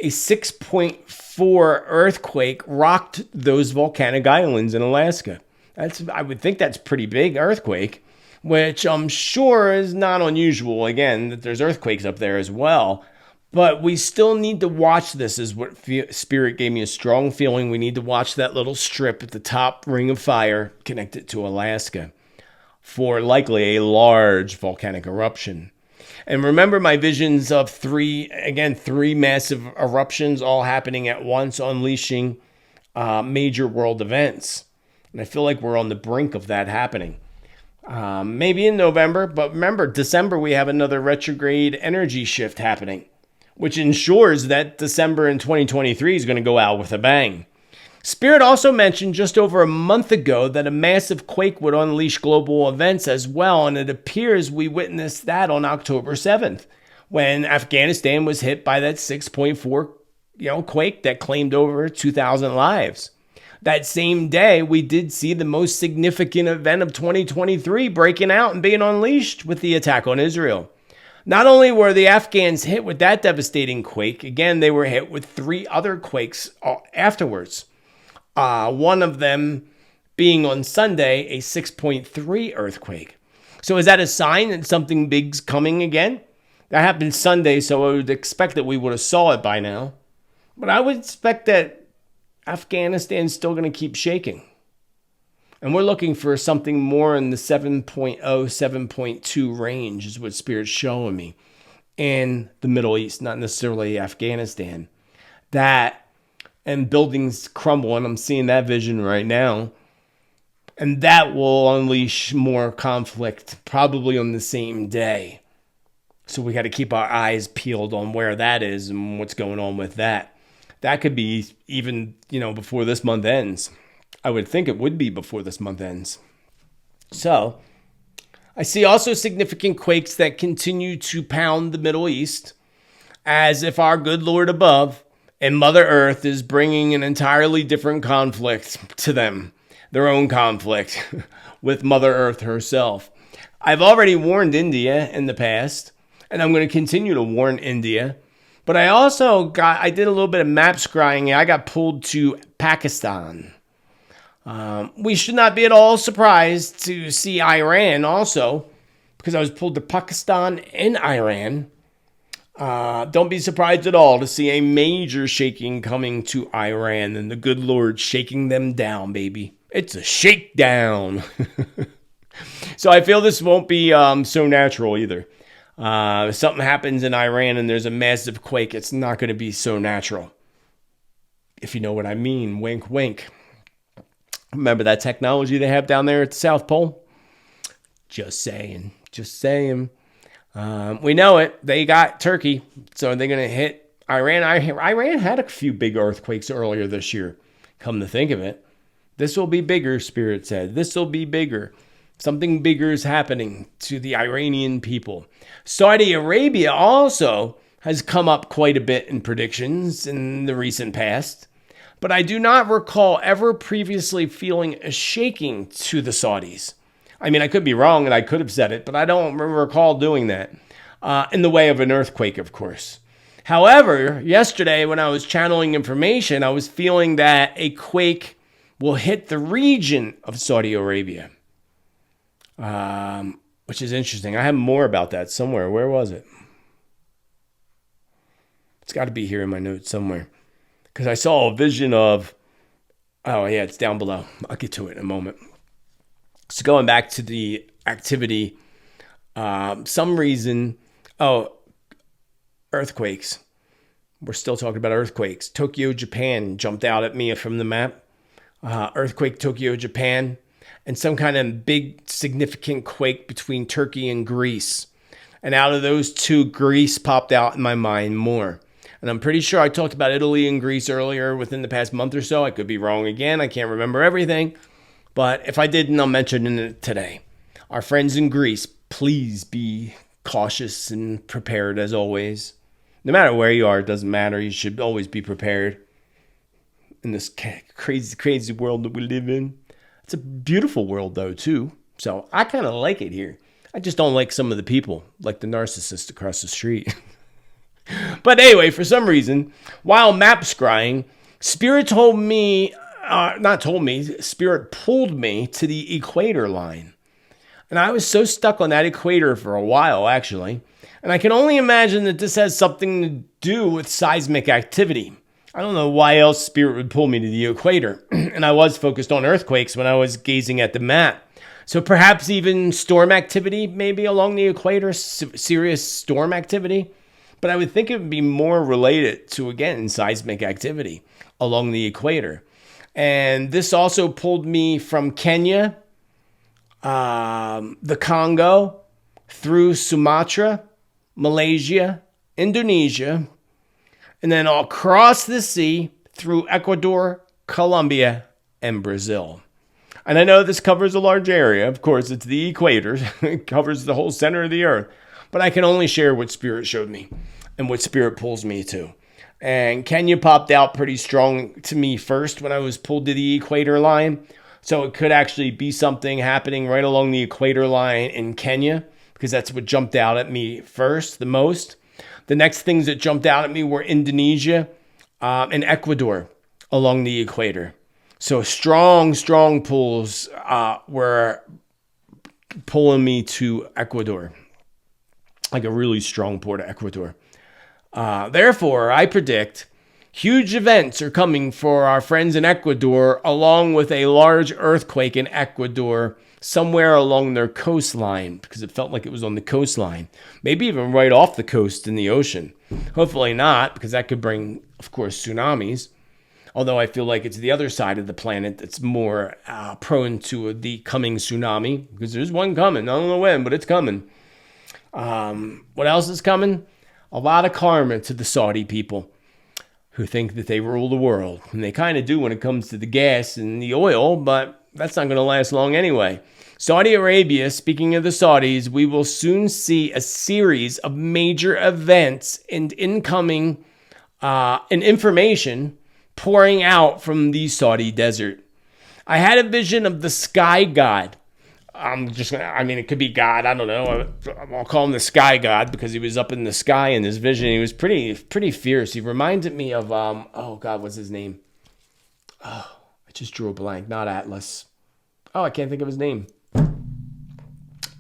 6.4 earthquake rocked those volcanic islands in Alaska. I would think that's a pretty big earthquake, which I'm sure is not unusual, again, that there's earthquakes up there as well. But we still need to watch this, is what Spirit gave me a strong feeling. We need to watch that little strip at the top ring of fire connected to Alaska for likely a large volcanic eruption. And remember my visions of 3 massive eruptions all happening at once, unleashing major world events. And I feel like we're on the brink of that happening. Maybe in November, but remember, December we have another retrograde energy shift happening, which ensures that December in 2023 is going to go out with a bang. Spirit also mentioned just over a month ago that a massive quake would unleash global events as well, and it appears we witnessed that on October 7th, when Afghanistan was hit by that 6.4 quake that claimed over 2,000 lives. That same day, we did see the most significant event of 2023 breaking out and being unleashed with the attack on Israel. Not only were the Afghans hit with that devastating quake, again, they were hit with 3 other quakes afterwards. One of them being on Sunday, a 6.3 earthquake. So is that a sign that something big's coming again? That happened Sunday, so I would expect that we would have saw it by now. But I would expect that Afghanistan's still going to keep shaking. And we're looking for something more in the 7.0, 7.2 range is what Spirit's showing me in the Middle East, not necessarily Afghanistan. That and buildings crumble, and I'm seeing that vision right now. And that will unleash more conflict, probably on the same day. So we got to keep our eyes peeled on where that is and what's going on with that. That could be even, before this month ends. I would think it would be before this month ends. So I see also significant quakes that continue to pound the Middle East, as if our good Lord above and Mother Earth is bringing an entirely different conflict to them, their own conflict with Mother Earth herself. I've already warned India in the past, and I'm going to continue to warn India. But I did a little bit of map scrying. I got pulled to Pakistan. We should not be at all surprised to see Iran also, because I was pulled to Pakistan and Iran. Don't be surprised at all to see a major shaking coming to Iran and the good Lord shaking them down, baby. It's a shakedown. So I feel this won't be so natural either. If something happens in Iran and there's a massive quake, it's not going to be so natural. If you know what I mean, wink, wink. Remember that technology they have down there at the South Pole? Just saying. Just saying. We know it. They got Turkey, so they're going to hit Iran. Iran had a few big earthquakes earlier this year. Come to think of it. This will be bigger, Spirit said. This will be bigger. Something bigger is happening to the Iranian people. Saudi Arabia also has come up quite a bit in predictions in the recent past. But I do not recall ever previously feeling a shaking to the Saudis. I mean, I could be wrong and I could have said it, but I don't recall doing that. In the way of an earthquake, of course. However, yesterday when I was channeling information, I was feeling that a quake will hit the region of Saudi Arabia. Which is interesting. I have more about that somewhere. Where was it? It's got to be here in my notes somewhere. Because I saw a vision of... Oh, yeah, it's down below. I'll get to it in a moment. So going back to the activity, some reason... Oh, earthquakes. We're still talking about earthquakes. Tokyo, Japan jumped out at me from the map. Earthquake, Tokyo, Japan. And some kind of big, significant quake between Turkey and Greece. And out of those two, Greece popped out in my mind more. And I'm pretty sure I talked about Italy and Greece earlier within the past month or so. I could be wrong again. I can't remember everything. But if I didn't, I'll mention it today. Our friends in Greece, please be cautious and prepared as always. No matter where you are, it doesn't matter. You should always be prepared in this crazy, crazy world that we live in. It's a beautiful world, though, too. So I kind of like it here. I just don't like some of the people, like the narcissist across the street. But anyway, for some reason, while map scrying, Spirit Spirit pulled me to the equator line. And I was so stuck on that equator for a while, actually. And I can only imagine that this has something to do with seismic activity. I don't know why else Spirit would pull me to the equator. And I was focused on earthquakes when I was gazing at the map. So perhaps even storm activity, maybe along the equator, serious storm activity. But I would think it would be more related to, again, seismic activity along the equator. And this also pulled me from Kenya, the Congo, through Sumatra, Malaysia, Indonesia, and then across the sea through Ecuador, Colombia, and Brazil. And I know this covers a large area. Of course, it's the equator. It covers the whole center of the earth. But I can only share what Spirit showed me and what Spirit pulls me to. And Kenya popped out pretty strong to me first when I was pulled to the equator line. So it could actually be something happening right along the equator line in Kenya, because that's what jumped out at me first, the most. The next things that jumped out at me were Indonesia and Ecuador along the equator. So strong pulls were pulling me to Ecuador, like a really strong pull to Ecuador. Therefore, I predict huge events are coming for our friends in Ecuador, along with a large earthquake in Ecuador somewhere along their coastline, because it felt like it was on the coastline. Maybe even right off the coast in the ocean. Hopefully not, because that could bring, of course, tsunamis. Although I feel like it's the other side of the planet that's more prone to the coming tsunami, because there's one coming. I don't know when, but it's coming. What else is coming? A lot of karma to the Saudi people who think that they rule the world. And they kind of do when it comes to the gas and the oil, but that's not going to last long anyway. Saudi Arabia, speaking of the Saudis, we will soon see a series of major events and incoming and information pouring out from the Saudi desert. I had a vision of the sky god. It could be God. I don't know. I'll call him the sky god because he was up in the sky in this vision. He was pretty fierce. He reminded me of, what's his name? Oh, I just drew a blank. Not Atlas. Oh, I can't think of his name.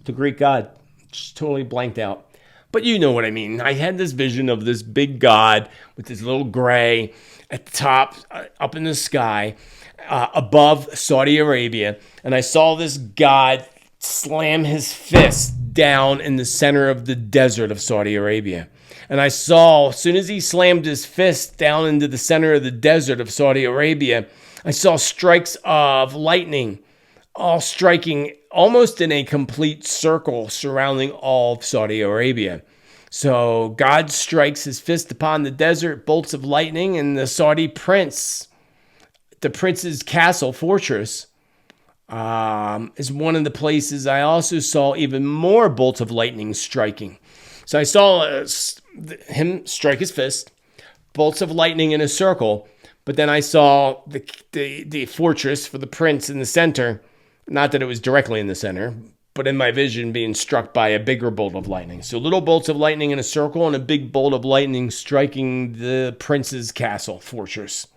The Greek god. Just totally blanked out. But you know what I mean. I had this vision of this big god with this little gray at the top, up in the sky, above Saudi Arabia. And I saw this god slam his fist down in the center of the desert of Saudi Arabia. And I saw, as soon as he slammed his fist down into the center of the desert of Saudi Arabia, I saw strikes of lightning all striking almost in a complete circle surrounding all of Saudi Arabia. So God strikes his fist upon the desert, bolts of lightning, and the Saudi prince, the prince's castle fortress, is one of the places I also saw even more bolts of lightning striking. So I saw him strike his fist, bolts of lightning in a circle, but then I saw the fortress for the prince in the center. Not that it was directly in the center, but in my vision being struck by a bigger bolt of lightning. So little bolts of lightning in a circle and a big bolt of lightning striking the prince's castle fortress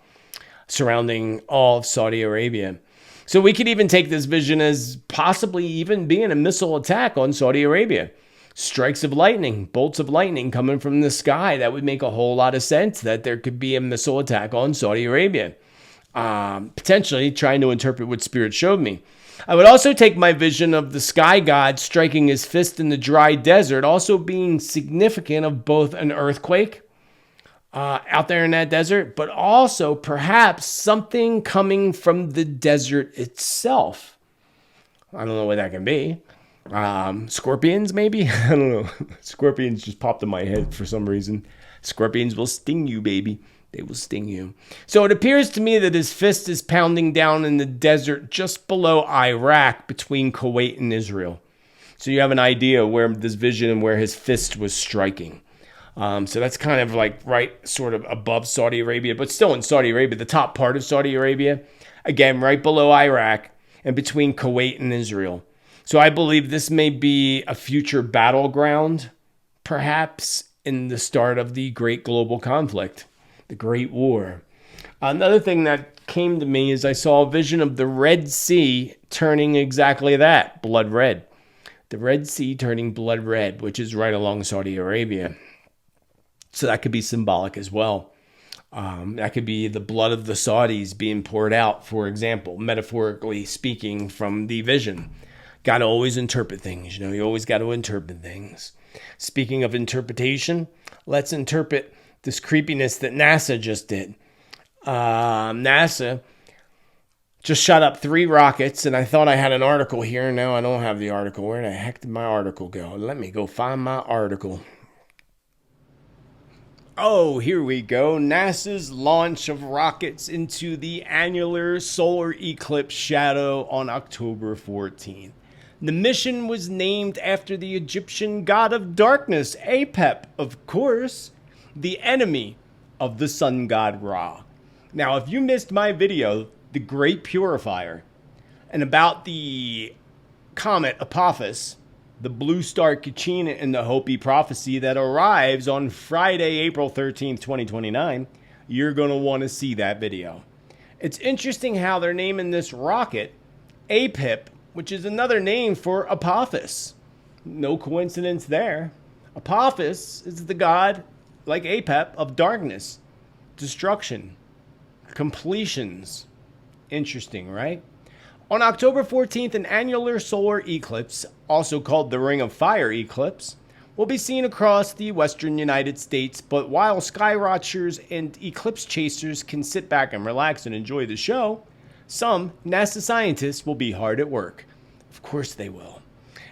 surrounding all of Saudi Arabia. So we could even take this vision as possibly even being a missile attack on Saudi Arabia. Strikes of lightning, bolts of lightning coming from the sky. That would make a whole lot of sense that there could be a missile attack on Saudi Arabia. Potentially trying to interpret what Spirit showed me. I would also take my vision of the sky god striking his fist in the dry desert also being significant of both an earthquake out there in that desert, but also perhaps something coming from the desert itself. I don't know what that can be. Scorpions, maybe? I don't know. Scorpions just popped in my head for some reason. Scorpions will sting you, baby. They will sting you. So it appears to me that his fist is pounding down in the desert just below Iraq between Kuwait and Israel. So you have an idea where this vision and where his fist was striking. So that's kind of like right sort of above Saudi Arabia, but still in Saudi Arabia, the top part of Saudi Arabia. Again, right below Iraq and between Kuwait and Israel. So I believe this may be a future battleground, perhaps in the start of the great global conflict. The Great War. Another thing that came to me is I saw a vision of the Red Sea turning exactly that, blood red. The Red Sea turning blood red, which is right along Saudi Arabia. So that could be symbolic as well. That could be the blood of the Saudis being poured out, for example, metaphorically speaking from the vision. Got to always interpret things. You always got to interpret things. Speaking of interpretation, let's interpret this creepiness that NASA just did. NASA just shot up 3 rockets, and I thought I had an article here. Now I don't have the article. Where the heck did my article go? Let me go find my article. Oh, here we go. NASA's launch of rockets into the annular solar eclipse shadow on October 14th. The mission was named after the Egyptian god of darkness, Apep, of course, the enemy of the sun god Ra. Now, if you missed my video, The Great Purifier, and about the comet Apophis, the blue star Kachina in the Hopi prophecy that arrives on Friday, April 13th, 2029, you're going to want to see that video. It's interesting how they're naming this rocket Apep, which is another name for Apophis. No coincidence there. Apophis is the god, like Apep, of darkness, destruction, completions. Interesting, right? On October 14th, an annular solar eclipse, also called the Ring of Fire eclipse, will be seen across the western United States, but while sky watchers and eclipse chasers can sit back and relax and enjoy the show, some NASA scientists will be hard at work. Of course they will.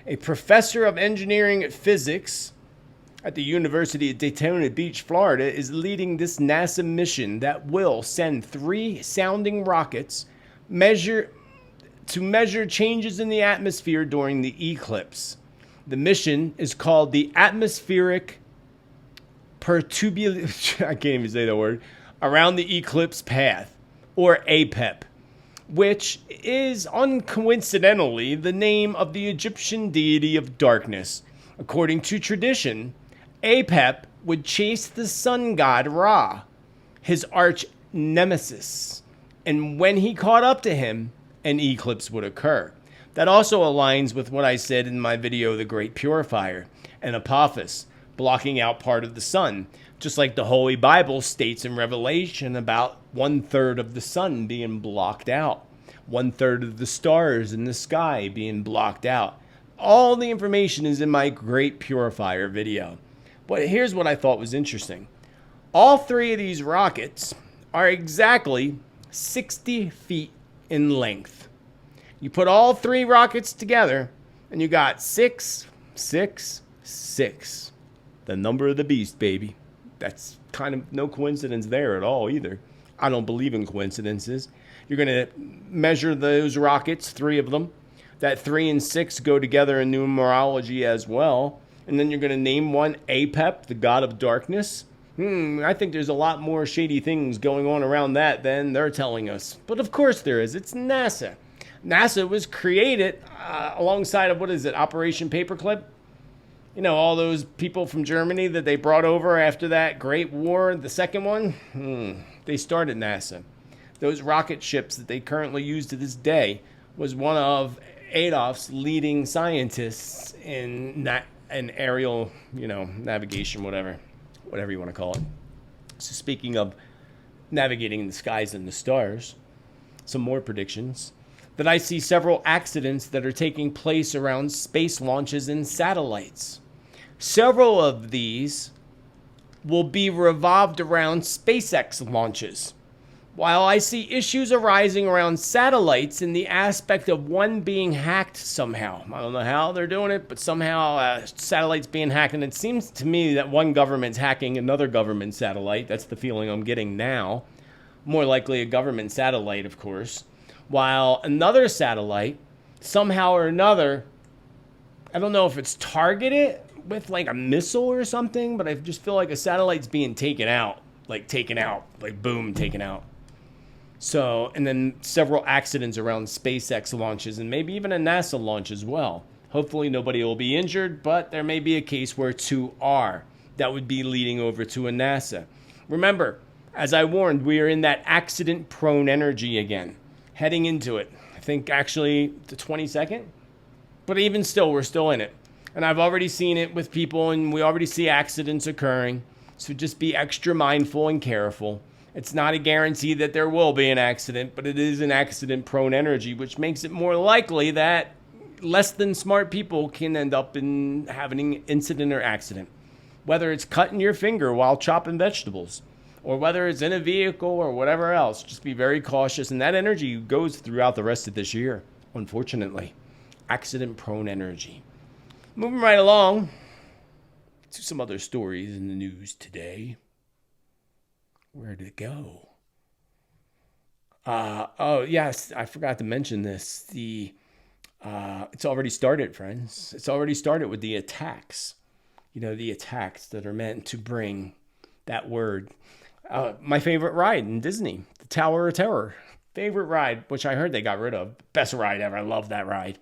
A professor of engineering physics at the University of Daytona Beach, Florida, is leading this NASA mission that will send 3 sounding rockets to measure changes in the atmosphere during the eclipse. The mission is called the Atmospheric Perturbation, I can't even say the word, around the eclipse path, or APEP, which is uncoincidentally the name of the Egyptian deity of darkness. According to tradition, Apep would chase the sun god Ra, his arch nemesis, and when he caught up to him, an eclipse would occur. That also aligns with what I said in my video, The Great Purifier, and Apophis, blocking out part of the sun, just like the Holy Bible states in Revelation about 1/3 of the sun being blocked out, 1/3 of the stars in the sky being blocked out. All the information is in my Great Purifier video. But here's what I thought was interesting. All 3 of these rockets are exactly 60 feet in length. You put all 3 rockets together, and you got 666. The number of the beast, baby. That's kind of no coincidence there at all either. I don't believe in coincidences. You're going to measure those rockets, 3 of them. That 3 and 6 go together in numerology as well. And then you're going to name one Apep, the god of darkness. I think there's a lot more shady things going on around that than they're telling us. But of course there is. It's NASA. NASA was created alongside of, Operation Paperclip? You know, all those people from Germany that they brought over after that Great War, the second one. They started NASA. Those rocket ships that they currently use to this day was one of Adolf's leading scientists in aerial, navigation, whatever you want to call it. So speaking of navigating the skies and the stars, some more predictions. That I see several accidents that are taking place around space launches and satellites. Several of these will be revolved around SpaceX launches, while I see issues arising around satellites in the aspect of one being hacked somehow. I don't know how they're doing it, but somehow satellites being hacked. And it seems to me that one government's hacking another government satellite. That's the feeling I'm getting now. More likely a government satellite, of course. While another satellite, somehow or another, I don't know if it's targeted with like a missile or something, but I just feel like a satellite's being taken out, like boom, taken out. So, and then several accidents around SpaceX launches and maybe even a NASA launch as well. Hopefully nobody will be injured, but there may be a case where 2 are. That would be leading over to a NASA. Remember, as I warned, we are in that accident-prone energy again, heading into it. I think actually the 22nd, but even still, we're still in it. And I've already seen it with people, and we already see accidents occurring. So just be extra mindful and careful. It's not a guarantee that there will be an accident, but it is an accident-prone energy, which makes it more likely that less than smart people can end up in having an incident or accident. Whether it's cutting your finger while chopping vegetables, or whether it's in a vehicle or whatever else, just be very cautious. And that energy goes throughout the rest of this year, unfortunately. Accident-prone energy. Moving right along to some other stories in the news today. Where did it go? Oh, yes, I forgot to mention this. It's already started, friends. It's already started with the attacks. The attacks that are meant to bring that word. My favorite ride in Disney, the Tower of Terror. Favorite ride, which I heard they got rid of. Best ride ever. I love that ride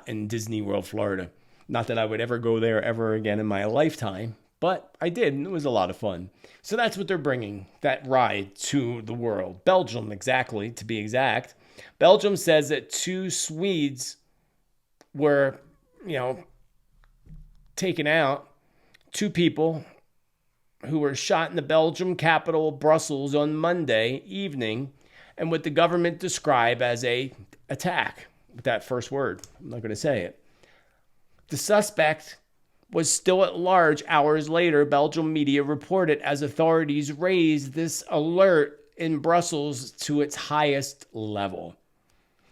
in Disney World, Florida. Not that I would ever go there ever again in my lifetime, but I did, and it was a lot of fun. So that's what they're bringing, that ride to the world. Belgium, exactly, to be exact. Belgium says that 2 Swedes were, taken out. 2 people who were shot in the Belgium capital, Brussels, on Monday evening, and what the government described as a attack. With that first word, I'm not going to say it. The suspect was still at large hours later, Belgium media reported, as authorities raised this alert in Brussels to its highest level.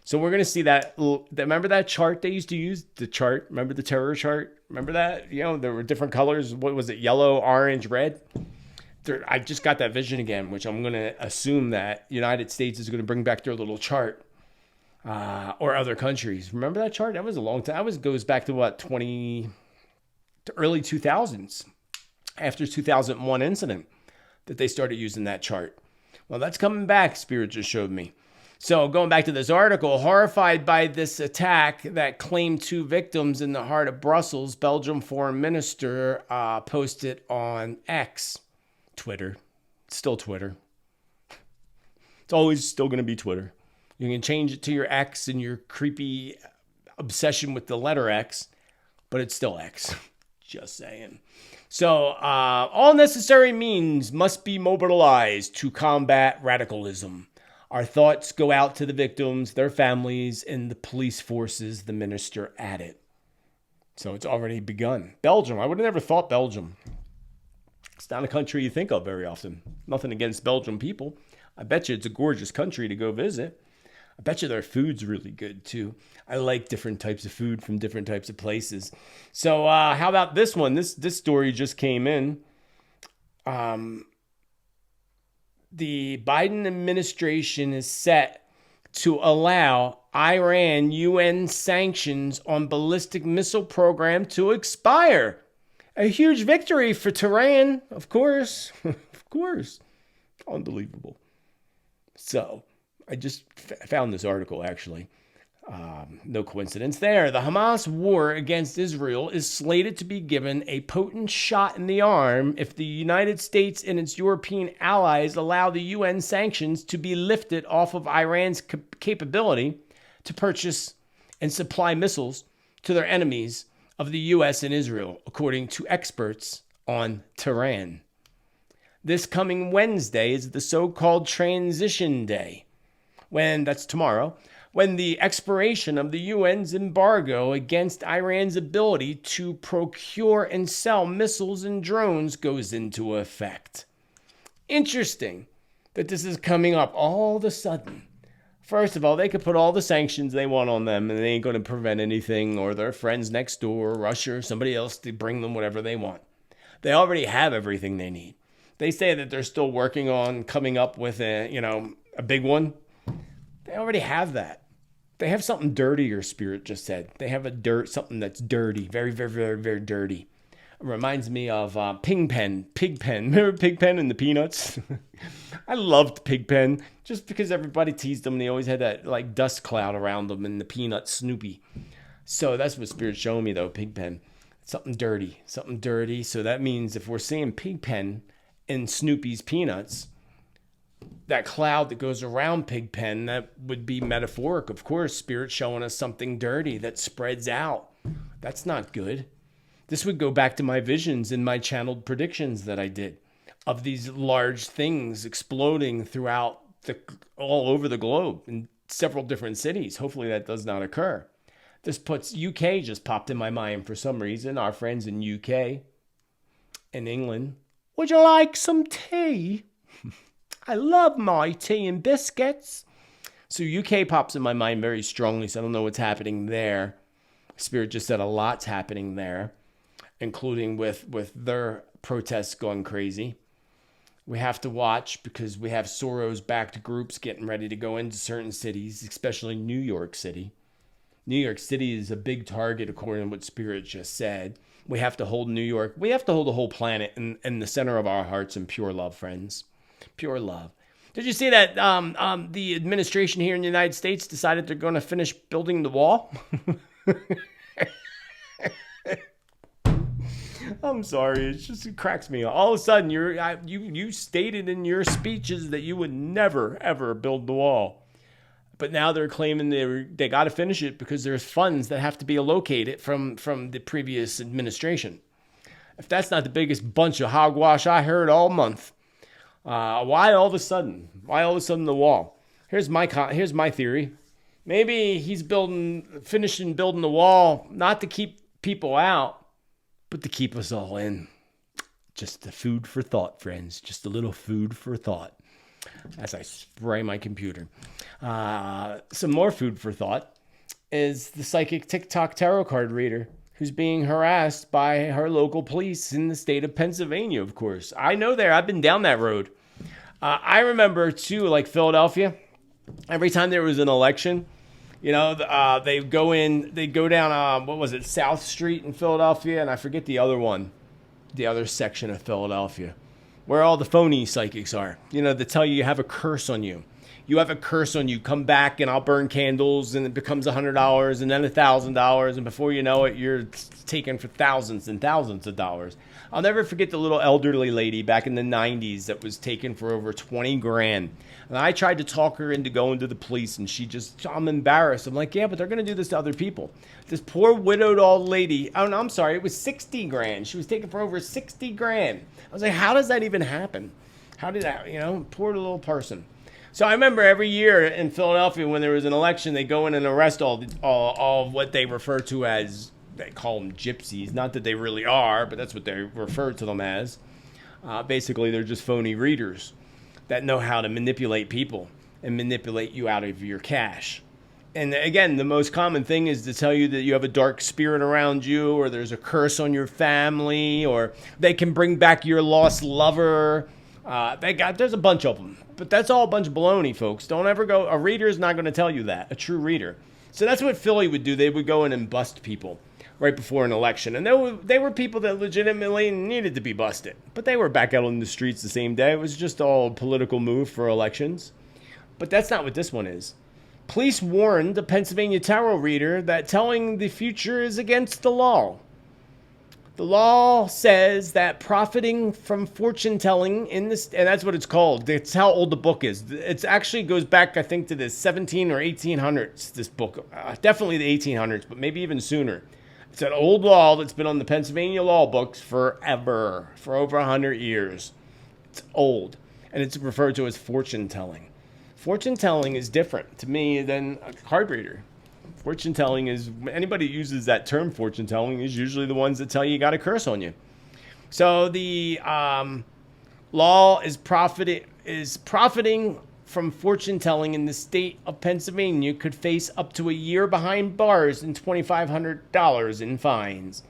So we're going to see that. Remember that chart they used to use? The chart. Remember the terror chart? Remember that? There were different colors. What was it? Yellow, orange, red? I just got that vision again, which I'm going to assume that United States is going to bring back their little chart. Or other countries. Remember that chart? That was a long time. That goes back to early 2000s. After 2001 incident that they started using that chart. Well, that's coming back, Spirit just showed me. So going back to this article, horrified by this attack that claimed 2 victims in the heart of Brussels, Belgium foreign minister posted on X, Twitter. Still Twitter. It's always still going to be Twitter. You can change it to your X and your creepy obsession with the letter X, but it's still X. Just saying. So, all necessary means must be mobilized to combat radicalism. Our thoughts go out to the victims, their families, and the police forces, the minister added. So it's already begun. Belgium. I would have never thought Belgium. It's not a country you think of very often. Nothing against Belgian people. I bet you it's a gorgeous country to go visit. I bet you their food's really good too. I like different types of food from different types of places. So how about this one? This story just came in. The Biden administration is set to allow Iran UN sanctions on ballistic missile program to expire. A huge victory for Tehran, of course. Of course. Unbelievable. So, I just found this article, actually. No coincidence there. The Hamas war against Israel is slated to be given a potent shot in the arm if the United States and its European allies allow the UN sanctions to be lifted off of Iran's capability to purchase and supply missiles to their enemies of the U.S. and Israel, according to experts on Tehran. This coming Wednesday is the so-called transition day, that's tomorrow, when the expiration of the UN's embargo against Iran's ability to procure and sell missiles and drones goes into effect. Interesting that this is coming up all of a sudden. First of all, they could put all the sanctions they want on them, and they ain't going to prevent anything, or their friends next door, Russia, or somebody else to bring them whatever they want. They already have everything they need. They say that they're still working on coming up with a big one. They already have that. They have something dirtier, Spirit just said. They have something that's dirty, very, very, very, very dirty. It reminds me of Pigpen. Remember Pigpen and the Peanuts? I loved Pigpen just because everybody teased them. They always had that like dust cloud around them and the Peanut Snoopy. So that's what Spirit's showing me though, Pigpen. Something dirty. So that means if we're seeing Pigpen in Snoopy's Peanuts, that cloud that goes around Pigpen, that would be metaphoric. Of course, Spirit showing us something dirty that spreads out. That's not good. This would go back to my visions and my channeled predictions that I did of these large things exploding throughout all over the globe in several different cities. Hopefully that does not occur. This puts UK just popped in my mind for some reason. Our friends in UK and England. Would you like some tea? I love my tea and biscuits. So UK pops in my mind very strongly, so I don't know what's happening there. Spirit just said a lot's happening there, including with their protests going crazy. We have to watch because we have Soros-backed groups getting ready to go into certain cities, especially New York City. New York City is a big target, according to what Spirit just said. We have to hold New York. We have to hold the whole planet in the center of our hearts in pure love, friends. Pure love. Did you see that the administration here in the United States decided they're going to finish building the wall? I'm sorry. It cracks me up. All of a sudden, you stated in your speeches that you would never, ever build the wall. But now they're claiming they got to finish it because there's funds that have to be allocated from the previous administration. If that's not the biggest bunch of hogwash I heard all month. Why all of a sudden the wall? Here's my theory. Maybe he's finishing building the wall, not to keep people out, but to keep us all in. Just the food for thought, friends. Just a little food for thought. As I spray my computer. Some more food for thought is the psychic TikTok tarot card reader who's being harassed by her local police in the state of Pennsylvania, of course. I know there. I've been down that road. I remember, too, like Philadelphia, every time there was an election, they go down, South Street in Philadelphia, and I forget the other section of Philadelphia, where all the phony psychics are, they tell you have a curse on you. You have a curse on you. Come back and I'll burn candles, and it becomes $100 and then $1,000. And before you know it, you're taken for thousands and thousands of dollars. I'll never forget the little elderly lady back in the 90s that was taken for over 20 grand. And I tried to talk her into going to the police, and I'm embarrassed. I'm like, yeah, but they're going to do this to other people. This poor widowed old lady, I'm sorry, it was 60 grand. She was taken for over 60 grand. I was like, how does that even happen? How did that, poor little person. So I remember every year in Philadelphia when there was an election, they go in and arrest all of what they refer to as, they call them gypsies. Not that they really are, but that's what they refer to them as. Basically, they're just phony readers that know how to manipulate people and manipulate you out of your cash. And again, the most common thing is to tell you that you have a dark spirit around you, or there's a curse on your family, or they can bring back your lost lover. There's a bunch of them. But that's all a bunch of baloney, folks. Don't ever go. A reader is not going to tell you that, a true reader. So that's what Philly would do. They would go in and bust people right before an election. And they were people that legitimately needed to be busted. But they were back out on the streets the same day. It was just all a political move for elections. But that's not what this one is. Police warned the Pennsylvania tarot reader that telling the future is against the law. The law says that profiting from fortune telling in this, and that's what it's called. That's how old the book is. It actually goes back, I think, to the 17 or 1800s, this book. Definitely the 1800s, but maybe even sooner. It's an old law that's been on the Pennsylvania law books forever, for over 100 years. It's old, and it's referred to as fortune telling. Fortune telling is different to me than a card reader. Fortune telling is, anybody who uses that term fortune telling is usually the ones that tell you got a curse on you. So the law is profiting from fortune telling in the state of Pennsylvania could face up to a year behind bars and $2,500 in fines.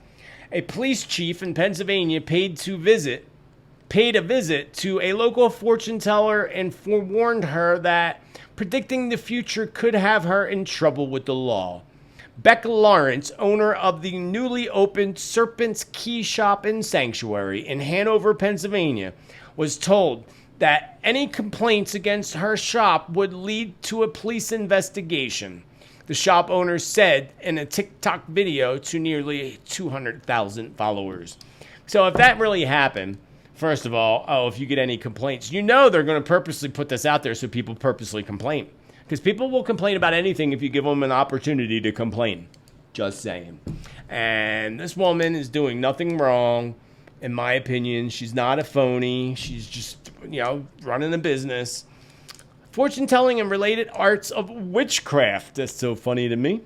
A police chief in Pennsylvania paid a visit to a local fortune teller and forewarned her that predicting the future could have her in trouble with the law. Becca Lawrence, owner of the newly opened Serpent's Key Shop and Sanctuary in Hanover, Pennsylvania, was told that any complaints against her shop would lead to a police investigation. The shop owner said in a TikTok video to nearly 200,000 followers. So if that really happened, first of all, if you get any complaints, they're going to purposely put this out there so people purposely complain. Because people will complain about anything if you give them an opportunity to complain. Just saying. And this woman is doing nothing wrong, in my opinion. She's not a phony. She's just, running a business. Fortune telling and related arts of witchcraft, that's so funny to me,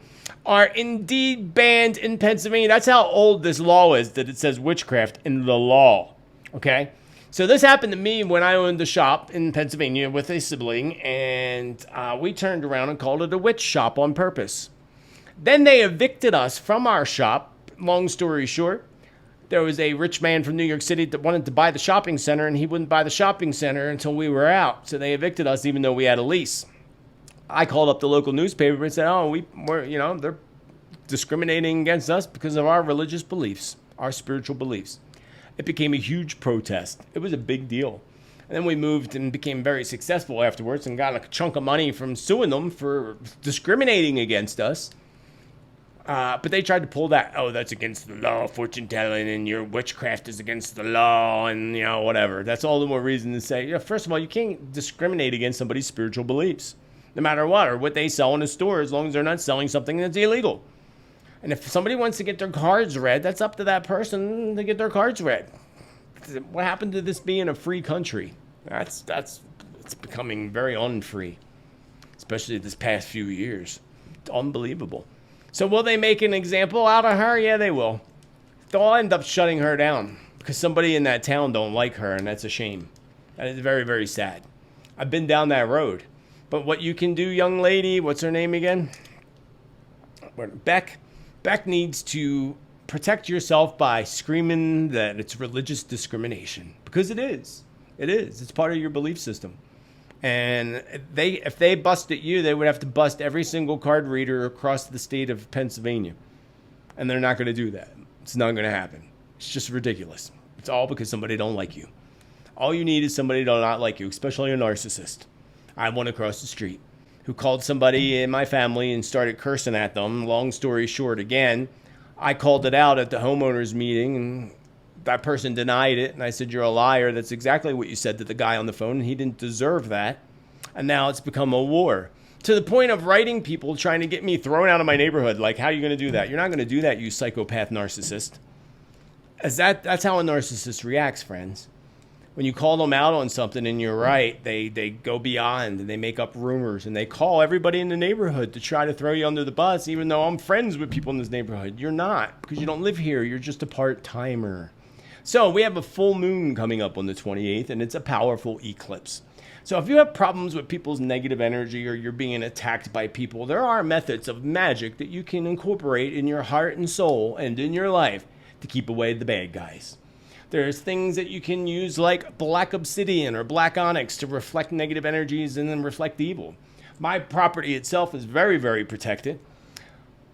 are indeed banned in Pennsylvania. That's how old this law is, that it says witchcraft in the law. Okay, so this happened to me when I owned a shop in Pennsylvania with a sibling, and we turned around and called it a witch shop on purpose. Then they evicted us from our shop. Long story short, there was a rich man from New York City that wanted to buy the shopping center, and he wouldn't buy the shopping center until we were out. So they evicted us even though we had a lease. I called up the local newspaper and said, they're discriminating against us because of our religious beliefs, our spiritual beliefs. It became a huge protest. It was a big deal. And then we moved and became very successful afterwards and got a chunk of money from suing them for discriminating against us. But they tried to pull that, that's against the law, fortune telling, and your witchcraft is against the law, and, whatever. That's all the more reason to say, first of all, you can't discriminate against somebody's spiritual beliefs, no matter what, or what they sell in a store, as long as they're not selling something that's illegal. And if somebody wants to get their cards read, that's up to that person to get their cards read. What happened to this being a free country? It's becoming very unfree, especially this past few years. It's unbelievable. So will they make an example out of her? Yeah, they will. They'll end up shutting her down because somebody in that town don't like her, and that's a shame. That is very, very sad. I've been down that road. But what you can do, young lady, what's her name again? Beck needs to protect yourself by screaming that it's religious discrimination. Because it is. It is. It's part of your belief system. And if they busted you, they would have to bust every single card reader across the state of Pennsylvania. And they're not going to do that. It's not going to happen. It's just ridiculous. It's all because somebody don't like you. All you need is somebody to not like you, especially a narcissist. I had one across the street who called somebody in my family and started cursing at them. Long story short, again, I called it out at the homeowners meeting, and that person denied it. And I said, you're a liar. That's exactly what you said to the guy on the phone, and he didn't deserve that. And now it's become a war. To the point of writing people trying to get me thrown out of my neighborhood. Like, how are you going to do that? You're not going to do that, you psychopath narcissist. That's how a narcissist reacts, friends. When you call them out on something and you're right, they go beyond and they make up rumors and they call everybody in the neighborhood to try to throw you under the bus, even though I'm friends with people in this neighborhood. You're not, because you don't live here. You're just a part-timer. So we have a full moon coming up on the 28th, and it's a powerful eclipse. So if you have problems with people's negative energy or you're being attacked by people, there are methods of magic that you can incorporate in your heart and soul and in your life to keep away the bad guys. There's things that you can use like black obsidian or black onyx to reflect negative energies and then reflect evil. My property itself is very, very protected.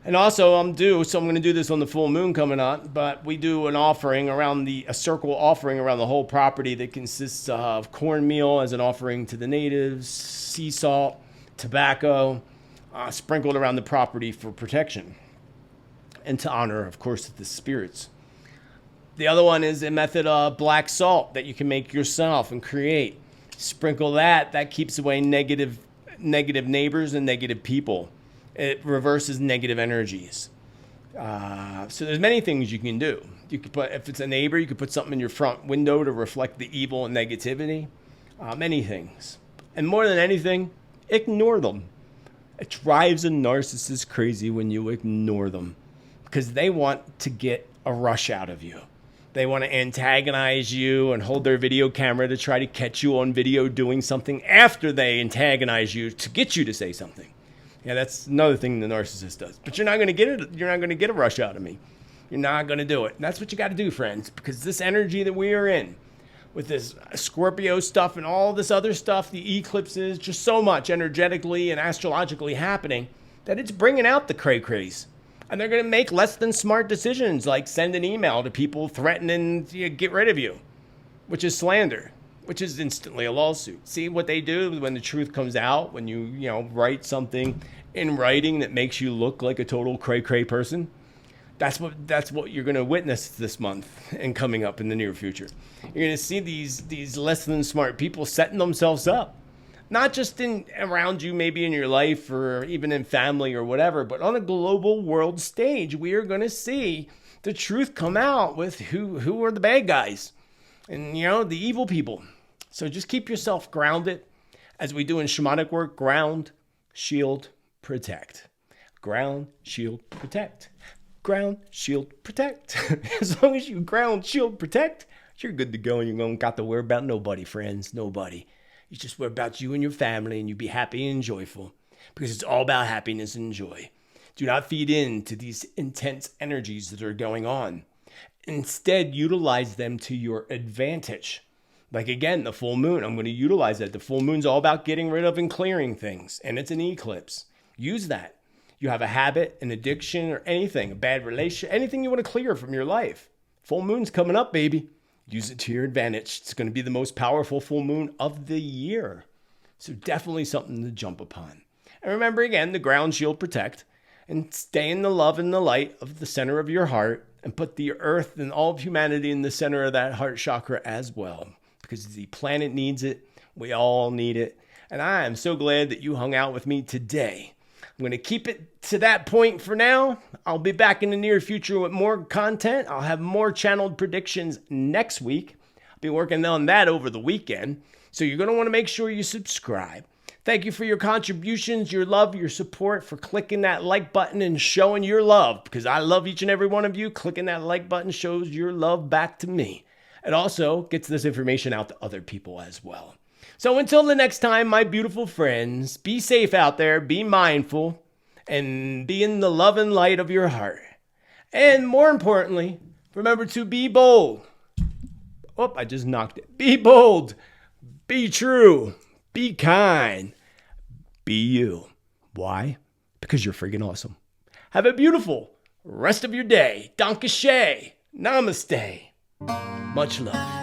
And also I'm going to do this on the full moon coming up, but we do an offering a circle offering around the whole property that consists of cornmeal as an offering to the natives, sea salt, tobacco, sprinkled around the property for protection and to honor, of course, the spirits. The other one is a method of black salt that you can make yourself and create. Sprinkle that keeps away negative neighbors and negative people. It reverses negative energies. So there's many things you can do. You could put, if it's a neighbor, you could put something in your front window to reflect the evil and negativity. Many things. And more than anything, ignore them. It drives a narcissist crazy when you ignore them because they want to get a rush out of you. They want to antagonize you and hold their video camera to try to catch you on video doing something after they antagonize you to get you to say something. Yeah, that's another thing the narcissist does. But you're not going to get it. You're not going to get a rush out of me. You're not going to do it. And that's what you got to do, friends, because this energy that we are in with this Scorpio stuff and all this other stuff, the eclipses, just so much energetically and astrologically happening that it's bringing out the cray-crays. And they're going to make less than smart decisions like send an email to people threatening to get rid of you, which is slander, which is instantly a lawsuit. See what they do when the truth comes out, when you write something in writing that makes you look like a total cray-cray person? That's what you're going to witness this month and coming up in the near future. You're going to see these less than smart people setting themselves up. Not just around you, maybe in your life or even in family or whatever, but on a global world stage, we are going to see the truth come out with who are the bad guys and, the evil people. So just keep yourself grounded as we do in shamanic work. Ground, shield, protect. Ground, shield, protect. Ground, shield, protect. As long as you ground, shield, protect, you're good to go and you don't got to worry about nobody, friends. Nobody. You just worry about you and your family and you be happy and joyful because it's all about happiness and joy. Do not feed into these intense energies that are going on. Instead, utilize them to your advantage. Like again, the full moon, I'm going to utilize that. The full moon's all about getting rid of and clearing things, and it's an eclipse. Use that. You have a habit, an addiction, or anything, a bad relation, anything you want to clear from your life. Full moon's coming up, baby. Use it to your advantage. It's going to be the most powerful full moon of the year. So definitely something to jump upon. And remember again, the ground, shield, protect, and stay in the love and the light of the center of your heart and put the earth and all of humanity in the center of that heart chakra as well. Because the planet needs it. We all need it. And I am so glad that you hung out with me today. I'm going to keep it to that point for now. I'll be back in the near future with more content. I'll have more channeled predictions next week. I'll be working on that over the weekend. So you're going to want to make sure you subscribe. Thank you for your contributions, your love, your support, for clicking that like button and showing your love. Because I love each and every one of you. Clicking that like button shows your love back to me. It also gets this information out to other people as well. So until the next time, my beautiful friends, be safe out there, be mindful, and be in the love and light of your heart. And more importantly, remember to be bold. Oh, I just knocked it. Be bold, be true, be kind, be you. Why? Because you're freaking awesome. Have a beautiful rest of your day. Danke schön. Namaste. Much love.